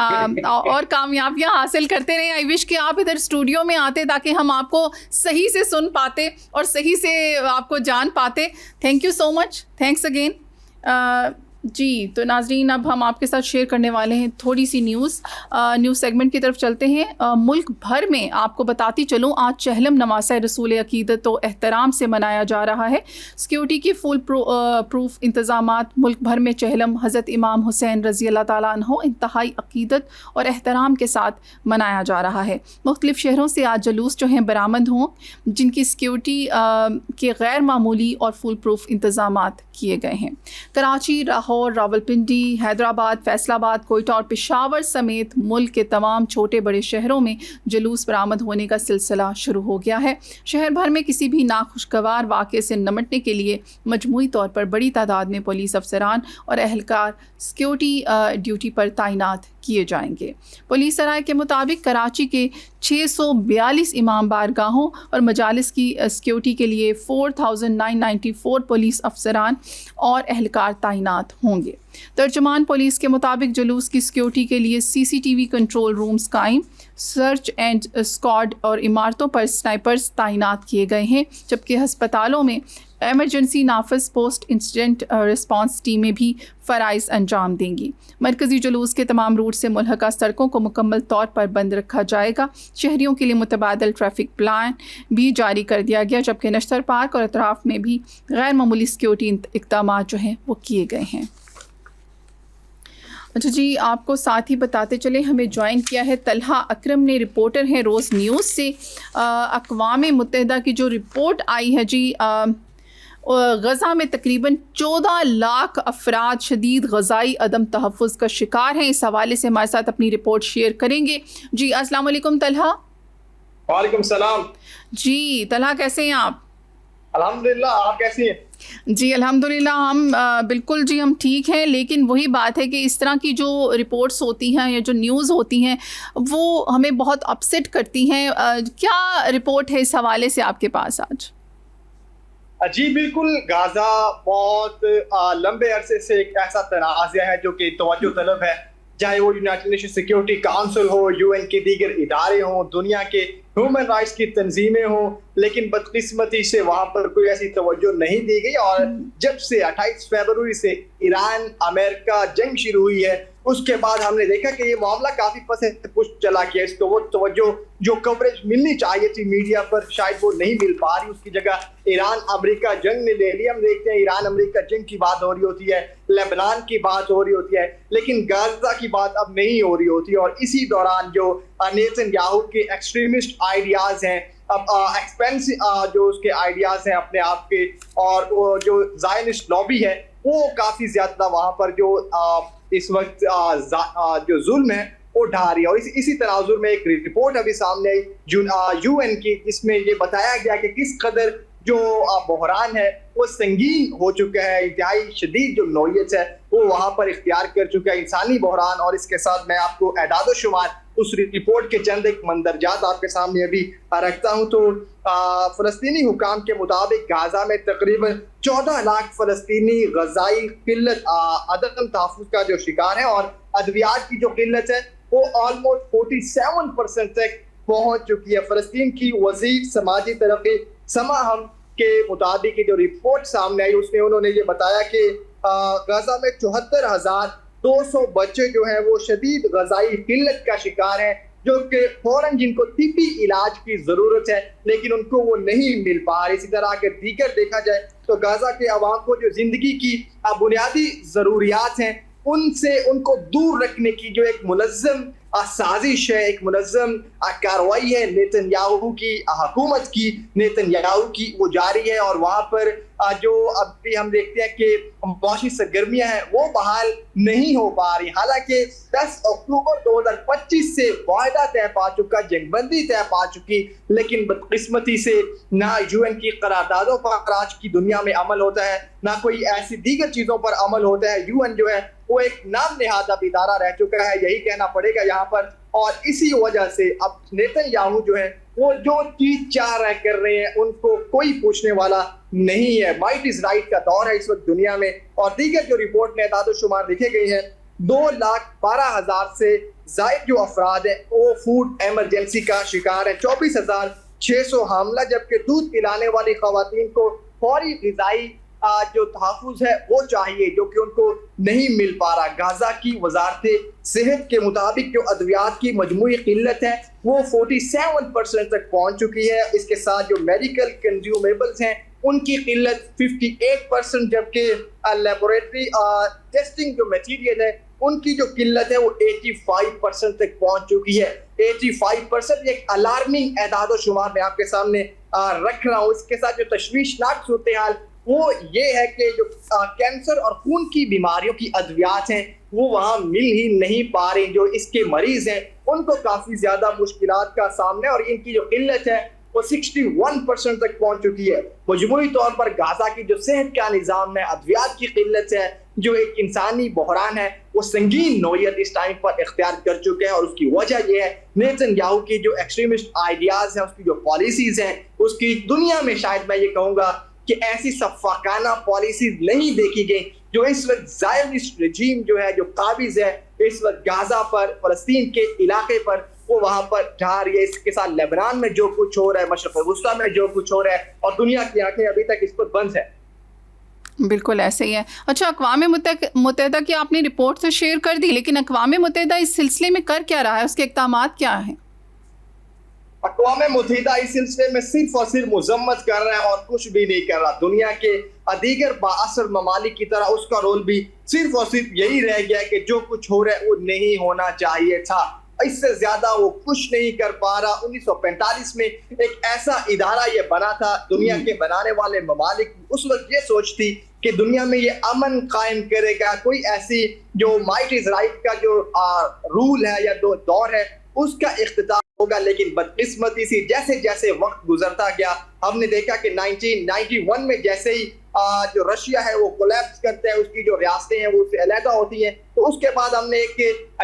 और कामयाबियाँ हासिल करते रहें। आई विश कि आप इधर स्टूडियो में आते ताकि हम आपको सही से सुन पाते और सही से आपको जान पाते। Thank you so much, thanks again. जी, तो नाज़रीन अब हम आपके साथ शेयर करने वाले हैं थोड़ी सी न्यूज़ सेगमेंट की तरफ चलते हैं। मुल्क भर में आपको बताती चलूँ आज चहलम नवासा रसूल अक़ीदत व एहतराम से मनाया जा रहा है। सिक्योरिटी के फुल प्रूफ इंतज़ामात मुल्क भर में चहलम हज़रत इमाम हुसैन रज़ी अल्लाह ताला अन्हो इंतहाई अक़ीदत और एहतराम के साथ मनाया जा रहा है। मुख्तलिफ़ शहरों से आज जुलूस जो हैं बरामद हों जिनकी सिक्योरिटी के गैर मामूली और फुल प्रूफ इंतज़ामात किए गए हैं। कराची, लाहौर, रावलपिंडी, हैदराबाद, फैसलाबाद, कोयटा और पेशावर समेत मुल्क के तमाम छोटे बड़े शहरों में जुलूस बरामद होने का सिलसिला शुरू हो गया है। शहर भर में किसी भी नाखुशगवार वाक़े से निपटने के लिए मजमूई तौर पर बड़ी तादाद में पुलिस अफसरान और एहलकार सिक्योरिटी ड्यूटी पर तैनात किए जाएंगे। पुलिस सराय के मुताबिक कराची के 642 इमाम बारगाहों और मजालिस की सिक्योरिटी के लिए 4994 पुलिस अफसरान और एहलकार तैनात होंगे। तर्जुमान पुलिस के मुताबिक जुलूस की सिक्योरिटी के लिए CCTV कंट्रोल रूम्स कायम, सर्च एंड स्क्वाड और इमारतों पर स्नाइपर्स तैनात किए गए हैं, जबकि हस्पतालों में emergency Nafis post incident response टीमें भी फ़राइज़ अंजाम देंगी। मरकज़ी जुलूस के तमाम रूट से मुल्हका सड़कों को मुकम्मल तौर पर बंद रखा जाएगा। शहरियों के लिए मुतबादल ट्रैफिक प्लान भी जारी कर दिया गया, जबकि नश्तर पार्क और अतराफ़ में भी गैर मामूली सिक्योरिटी इक़दामात जो हैं वो किए गए हैं। अच्छा जी, आपको साथ ही बताते चले हमें ज्वाइन किया है तलहा अकरम ने, रिपोर्टर हैं रोज़ न्यूज़ से। अक़वाम मुत्तहिदा की जो रिपोर्ट आई है जी, गज़ा में तकरीबन 14 लाख अफराद शदीद ग़ज़ाई अदम तहफ़्फ़ुज़ का शिकार हैं। इस हवाले से हमारे साथ अपनी रिपोर्ट शेयर करेंगे। जी अस्सलाम वालेकुम तलहा। वालेकुम सलाम। जी तलहा, कैसे हैं आप? अल्हम्दुलिल्लाह, आप कैसी हैं? जी अल्हम्दुलिल्लाह, हम बिल्कुल जी हम ठीक हैं, लेकिन वही बात है कि इस तरह की जो रिपोर्ट्स होती हैं या जो न्यूज़ होती हैं वो हमें बहुत अपसेट करती हैं। क्या रिपोर्ट है इस हवाले से आपके पास आज? जी बिल्कुल, गाज़ा बहुत लंबे अरसे से एक ऐसा तनाज़ा है जो कि तवज्जो तलब है, चाहे वो यूनाइटेड नेशन सिक्योरिटी काउंसिल हो, UN के दीगर इदारे हों, दुनिया के ह्यूमन राइट्स की तंजीमें हों, लेकिन बदकिस्मती से वहाँ पर कोई ऐसी तवज्जो नहीं दी गई। और जब से 28 फरवरी से ईरान अमेरिका जंग शुरू हुई है, उसके बाद हमने देखा कि ये मामला काफी पसे पुश चला गया। इसको वो तवज्जो जो कवरेज मिलनी चाहिए थी मीडिया पर, शायद वो नहीं मिल पा रही। उसकी जगह ईरान अमेरिका जंग ने ले लिया। हम देखते हैं ईरान अमेरिका जंग की बात हो रही होती है, लेबनान की बात हो रही होती है, लेकिन गाजा की बात अब नहीं हो रही होती। और इसी दौरान जो नेतन्याहू के एक्सट्रीमिस्ट आइडियाज हैं, अब एक्सपेंसिव जो उसके आइडियाज हैं अपने आप के, और वो जो ज़ायनिस्ट लॉबी है वो काफी ज्यादा वहां पर जो इस वक्त जो जुल्म है वो ढा रही है। और इसी तनाजुर में एक रिपोर्ट अभी सामने आई UN की, जिसमें ये बताया गया कि किस कदर जो बहरान है वो संगीन हो चुका है, इंतहाई शदीद जो नौयत है वो वहां पर इख्तियार कर चुका है, इंसानी बहरान। और इसके साथ मैं आपको एदाद शुमार उस रिपोर्ट के चंद एक मंदरजात आपके सामने अभी रखता हूं। तो फलस्तीनी हुकाम के मुताबिक गाजा में तकरीबन 14 लाख फलस्तीनी गजाई किल्लत अदम तहफ़्फ़ुज़ का जो शिकार है, और अद्वियात की जो किल्लत है वो ऑलमोस्ट 47% तक पहुंच चुकी है। फलस्तीन की वज़ीर समाजी तरक्की समाहम के मुताबिक जो रिपोर्ट सामने आई उसमें उन्होंने ये बताया कि गाजा में 74,200 बच्चे जो हैं वो शदीद गजाई किल्लत का शिकार हैं, जो कि फौरन जिनको तिब्बी इलाज की जरूरत है लेकिन उनको वो नहीं मिल पा रही। इसी तरह अगर दीगर देखा जाए तो गाजा के अवाम को जो जिंदगी की बुनियादी जरूरियात हैं उनसे उनको दूर रखने की जो एक मुनज़्ज़म साजिश है, एक मुनज़्ज़म कार्रवाई है नेतन्याहू की हुकूमत की, नेतन्याहू की, वो जारी है। और वहाँ पर जो अभी हम देखते हैं कि मौसमी सरगर्मियाँ हैं वो बहाल नहीं हो पा रही। हालांकि 10 अक्टूबर 2025 से वायदा तय पा चुका, जंगबंदी तय पा चुकी, लेकिन बदकिस्मती से ना UN की करारदादों पर आज की दुनिया में अमल होता है, ना कोई ऐसी दीगर चीज़ों पर अमल होता है। UN जो है वो एक नाम नेहादा इदारा रह चुका है, यही कहना पड़ेगा यहाँ पर। और इसी वजह से अब नेतन्याहू जो है वो जो चीज चाह रहे कर रहे हैं उनको कोई पूछने वाला नहीं है। माइट इज राइट का दौर है इस वक्त दुनिया में। और दीगर जो रिपोर्ट में एदाद शुमार लिखे गए हैं, 2,12,000 से जायद जो अफराद हैं वो फूड एमरजेंसी का शिकार है, 24,600 हामला, जबकि दूध पिलाने वाली खवातीन को फौरी ग़िज़ाई जो तहफ़्फ़ुज़ है वो चाहिए, जो कि उनको नहीं मिल पा रहा। गाज़ा की वज़ारत सेहत के मुताबिक जो अद्वियात की मजमूई क़िल्लत है वो 47% तक पहुँच चुकी है। इसके साथ जो मेडिकल कंज्यूमेबल्स हैं उनकी क़िल्लत 58%, जबकि लेबोरेटरी टेस्टिंग जो मटीरियल है उनकी जो किल्लत है वो 85% तक पहुंच चुकी है। 85% एक अलार्मिंग एदाद शुमार मैं आपके सामने रख रहा हूँ। इसके साथ जो तशवीशनाक सूरत हाल वो ये है कि जो कैंसर और खून की बीमारियों की अद्वियात हैं वो वहाँ मिल ही नहीं पा रही। जो इसके मरीज हैं उनको काफ़ी ज़्यादा मुश्किलात का सामना है और इनकी जो किल्लत है वो 61% तक पहुंच चुकी है। मजमूई तौर पर गाजा की जो सेहत का निज़ाम है, अद्वियात की किल्लत है, जो एक इंसानी बहरान है, वो संगीन नौयत इस टाइम पर इख्तियार कर चुके हैं। और उसकी वजह यह है नेतन्याहू की जो एक्सट्रीमिस्ट आइडियाज़ हैं, उसकी जो पॉलिसीज़ हैं, उसकी दुनिया में शायद मैं ये कहूँगा कि ऐसी सफ़ाकाना पॉलिसीज़ नहीं देखी गई जो इस वक्त ज़ायनिस्ट रजीम जो है, जो काबिज़ है इस वक्त गाजा पर, फ़लस्तीन के इलाके पर, वो वहाँ पर ढा रही है। इसके साथ लेबनान में जो कुछ हो रहा है, मशरक़ वुस्ता में जो कुछ हो रहा है, और दुनिया की आंखें अभी तक इस पर बंद है। बिल्कुल ऐसे ही है। अच्छा, अक़वाम मुत्तहिदा की आपने रिपोर्ट तो शेयर कर दी, लेकिन अक़वाम मुत्तहिदा इस सिलसिले में कर क्या रहा है, उसके इक़दामात क्या हैं? अक़वाम मुत्तहिदा इस सिलसिले में सिर्फ और सिर्फ मज़म्मत कर रहा है और कुछ भी नहीं कर रहा। दुनिया के दीगर बाअसर ममालिक की तरह उसका रोल भी सिर्फ और सिर्फ यही रह गया है कि जो कुछ हो रहा है वो नहीं होना चाहिए था। इससे ज्यादा वो कुछ नहीं कर पा रहा। 1945 में एक ऐसा इदारा ये बना था, दुनिया के बनाने वाले ममालिक उस वक्त ये सोचती कि दुनिया में ये अमन कायम करेगा, कोई ऐसी जो माइट इज राइट का जो रूल है या दौर है उसका इख्तिताम होगा। लेकिन बदकिस्मती से जैसे जैसे वक्त गुजरता गया, हमने देखा कि 1991 में जैसे ही जो रशिया है वो कोलैप्स करता है, उसकी जो रियासतें हैं वो उससे अलहदा होती हैं, तो उसके बाद हमने एक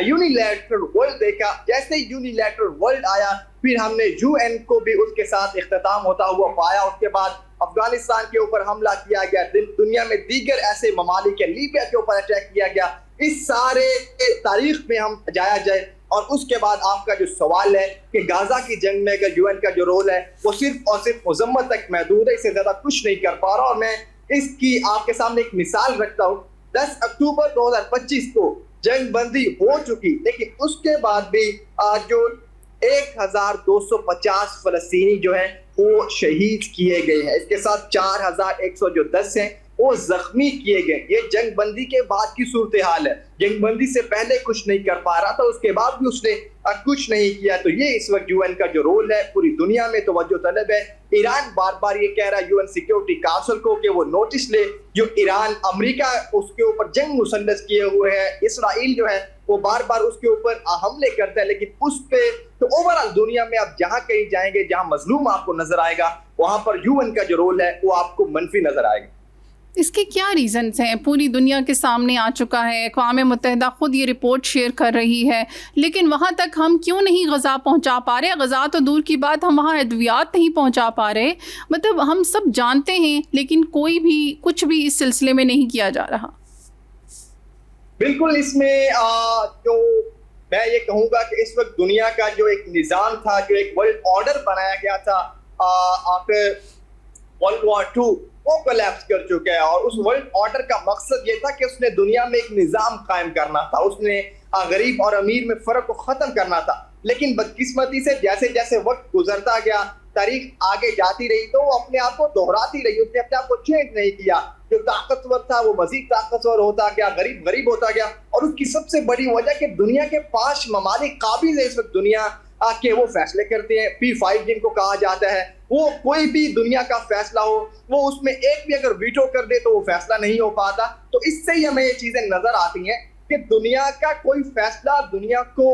यूनिलैटरल वर्ल्ड देखा। जैसे ही यूनिलैटरल वर्ल्ड आया, फिर हमने यूएन को भी उसके साथ इख्तिताम होता हुआ पाया। उसके बाद अफगानिस्तान के ऊपर हमला किया गया, दुनिया में दीगर ऐसे ममालिक है, लीबिया के ऊपर अटैक किया गया। इस सारे तारीख में हम जाया जाए और उसके बाद आपका जो सवाल है कि गाजा की जंग में अगर यूएन का जो रोल है वो सिर्फ और सिर्फ मजम्मत तक महदूद है, इससे ज्यादा कुछ नहीं कर पा रहा। और मैं इसकी आपके सामने एक मिसाल रखता हूँ। 10 अक्टूबर 2025 को जंग बंदी हो चुकी, लेकिन उसके बाद भी जो 1250 फलस्तीनी जो है वो शहीद किए गए हैं। इसके साथ 4110 हैं वो जख्मी किए गए। ये जंग बंदी के बाद की सूरत हाल है। जंग बंदी से पहले कुछ नहीं कर पा रहा था, उसके बाद भी उसने कुछ नहीं किया। तो ये इस वक्त यूएन का जो रोल है पूरी दुनिया में तवज्जो तलब है। ईरान बार बार ये कह रहा है यूएन सिक्योरिटी काउंसिल को कि वो नोटिस ले। जो ईरान अमेरिका उसके ऊपर जंग मुसल्लत किए हुए है, इसराइल जो है वो बार बार उसके ऊपर हमले करता है, लेकिन उस पे तो ओवरऑल दुनिया में आप जहां कहीं जाएंगे, जहां मजलूम आपको नजर आएगा, वहां पर यूएन का जो रोल है वो आपको मनफी नजर आएगा। इसके क्या रीज़न्स हैं? पूरी दुनिया के सामने आ चुका है, अक़वाम मुत्तहिदा ख़ुद ये रिपोर्ट शेयर कर रही है, लेकिन वहाँ तक हम क्यों नहीं ग़ज़ा पहुँचा पा रहे? ग़ज़ा तो दूर की बात, हम वहाँ अद्वियात नहीं पहुँचा पा रहे। मतलब हम सब जानते हैं, लेकिन कोई भी कुछ भी इस सिलसिले में नहीं किया जा रहा। बिल्कुल, इसमें जो मैं ये कहूँगा कि इस वक्त दुनिया का जो एक निज़ाम था, जो एक वर्ल्ड ऑर्डर बनाया गया था आफ्टर वर्ल्ड वॉर 2, वो कोलैप्स कर चुका है। और उस वर्ल्ड ऑर्डर का मकसद ये था कि उसने दुनिया में एक निज़ाम कायम करना था, उसने गरीब और अमीर में फ़र्क को ख़त्म करना था। लेकिन बदकिस्मती से जैसे जैसे वक्त गुजरता गया, तारीख आगे जाती रही, तो वो अपने आप को दोहराती रही, उसने अपने आप को चेंज नहीं किया। जो ताकतवर था वो मजीद ताकतवर होता गया, गरीब गरीब होता गया। और उसकी सबसे बड़ी वजह कि दुनिया के 5 ममालिक काबिज है इस वक्त दुनिया के वो फैसले करते हैं। P5 जिनको कहा जाता है, वो कोई भी दुनिया का फैसला हो, वो उसमें एक भी अगर वीटो कर दे तो वो फैसला नहीं हो पाता। तो इससे ही हमें ये चीजें नजर आती हैं कि दुनिया का कोई फैसला दुनिया को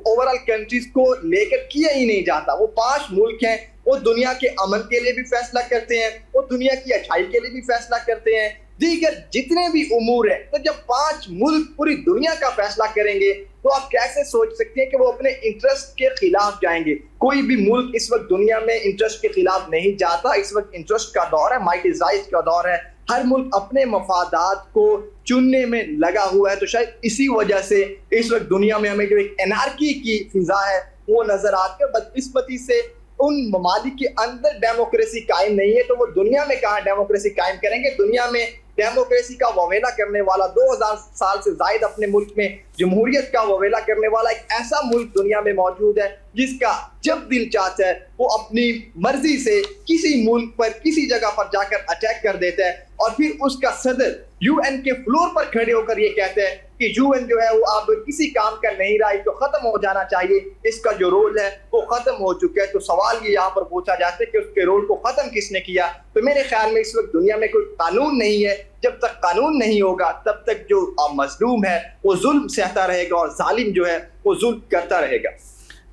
ओवरऑल कंट्रीज को लेकर किया ही नहीं जाता। वो 5 मुल्क हैं, वो दुनिया के अमन के लिए भी फैसला करते हैं, वो दुनिया की अच्छाई के लिए भी फैसला करते हैं, दीगर जितने भी उमूर हैं। तो जब 5 मुल्क पूरी दुनिया का फैसला करेंगे तो आप कैसे सोच सकते हैं कि वो अपने इंटरेस्ट के खिलाफ जाएंगे? कोई भी मुल्क इस वक्त दुनिया में इंटरेस्ट के खिलाफ नहीं जाता। इस वक्त इंटरेस्ट का दौर है, माइट इज राइट का दौर है। हर मुल्क अपने मफादात को चुनने में लगा हुआ है। तो शायद इसी वजह से इस वक्त दुनिया में हमें जो एक एनार्की की फिजा है वो नजर आती है। बदकिस्मती से उन ममालिक के अंदर डेमोक्रेसी कायम नहीं है तो वो दुनिया में कहाँ डेमोक्रेसी कायम करेंगे। दुनिया में डेमोक्रेसी का ववेला करने वाला, 2000 साल से जायद अपने मुल्क में जमहूरियत का ववेला करने वाला एक ऐसा मुल्क दुनिया में मौजूद है जिसका जब दिल चाहता है वो अपनी मर्जी से किसी मुल्क पर किसी जगह पर जाकर अटैक कर देता है और फिर उसका सदर यूएन के फ्लोर पर खड़े होकर ये कहते हैं कि यूएन जो है वो अब किसी काम का नहीं रहा, तो खत्म हो जाना चाहिए, इसका जो रोल है वो खत्म हो चुका है। तो सवाल ये यहाँ पर पूछा जाता है कि उसके रोल को खत्म किसने किया। तो मेरे ख्याल में इस वक्त दुनिया में कोई कानून नहीं है। जब तक कानून नहीं होगा तब तक जो मजलूम है वो जुल्म सहता रहेगा और जालिम जो है वो जुल्म करता रहेगा।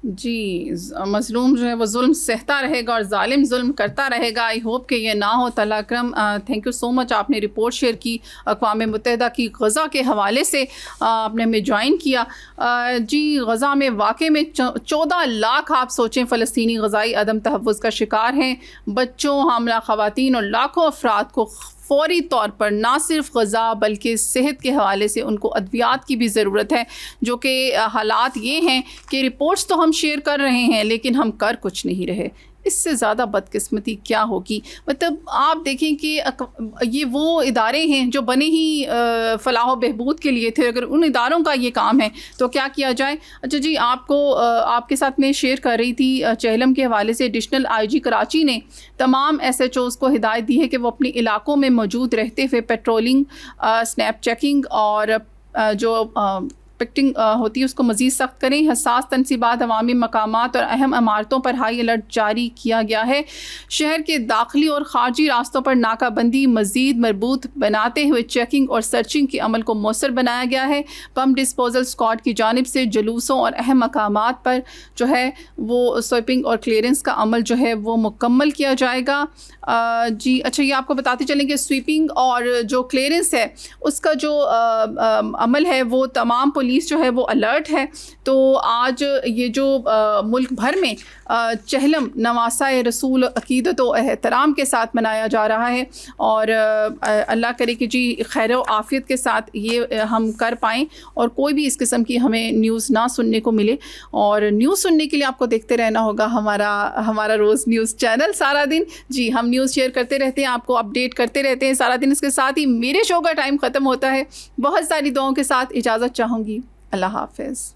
जी, मज़लूम जो है वो जुल्म सहता रहेगा और जालिम जुल्म करता रहेगा। आई होप कि ये ना हो। तला अकरम, थैंक यू सो मच, आपने रिपोर्ट शेयर की अक़वाम मुत्तहिदा की गज़ा के हवाले से, आपने हमें ज्वाइन किया। जी, गज़ा में वाक़ई में 14 लाख, आप सोचें, फ़लस्तीनी गज़ाई अदम तहफ़्फ़ुज़ का शिकार हैं। बच्चों, हामला ख़वातीन और लाखों अफराद को फ़ौरी तौर पर ना सिर्फ ग़ज़ा बल्कि सेहत के हवाले से उनको अद्वियात की भी ज़रूरत है, जो कि हालात ये हैं कि रिपोर्ट्स तो हम शेयर कर रहे हैं लेकिन हम कर कुछ नहीं रहे। इससे ज़्यादा बदकिस्मती क्या होगी। मतलब आप देखें कि ये वो इदारे हैं जो बने ही फ़लाह बहबूद के लिए थे। अगर उन इदारों का ये काम है तो क्या किया जाए। अच्छा जी, आपके साथ मैं शेयर कर रही थी चेहलम के हवाले से, एडिशनल आईजी कराची ने तमाम SHOs को हिदायत दी है कि वो अपने इलाकों में मौजूद रहते हुए पेट्रोलिंग, स्नैप चेकिंग और जो पिक्टिंग होती है उसको मज़ीद सख्त करें। हसास तनसीबात, अवामी मकामात और अहम इमारतों पर हाई अलर्ट जारी किया गया है। शहर के दाखिली और ख़ारजी रास्तों पर नाकाबंदी मज़ीद मरबूत बनाते हुए चेकिंग और सर्चिंग के अमल को मौसर बनाया गया है। पम्प डिस्पोजल स्क्वाड की जानिब से जुलूसों और अहम मकामात पर जो है वो स्वीपिंग और क्लियरेंस का अमल जो है वो मुकम्मल किया जाएगा। जी, अच्छा, ये आपको बताते चलें कि स्वीपिंग और जो क्लियरेंस है उसका जो अमल है वो तमाम पुलिस जो है वो अलर्ट है। तो आज ये जो मुल्क भर में चहलम नवासा रसूल अकीदत व एहतराम के साथ मनाया जा रहा है और अल्लाह करे कि जी खैर व आफ़ियत के साथ ये हम कर पाएँ और कोई भी इस किस्म की हमें न्यूज़ ना सुनने को मिले। और न्यूज़ सुनने के लिए आपको देखते रहना होगा हमारा रोज़ न्यूज़ चैनल सारा दिन। जी, हम न्यूज़ शेयर करते रहते हैं, आपको अपडेट करते रहते हैं सारा दिन। इसके साथ ही मेरे शो का टाइम ख़त्म होता है। बहुत सारी दुआओं के साथ इजाज़त चाहूँगी। अल्लाह हाफ़िज़।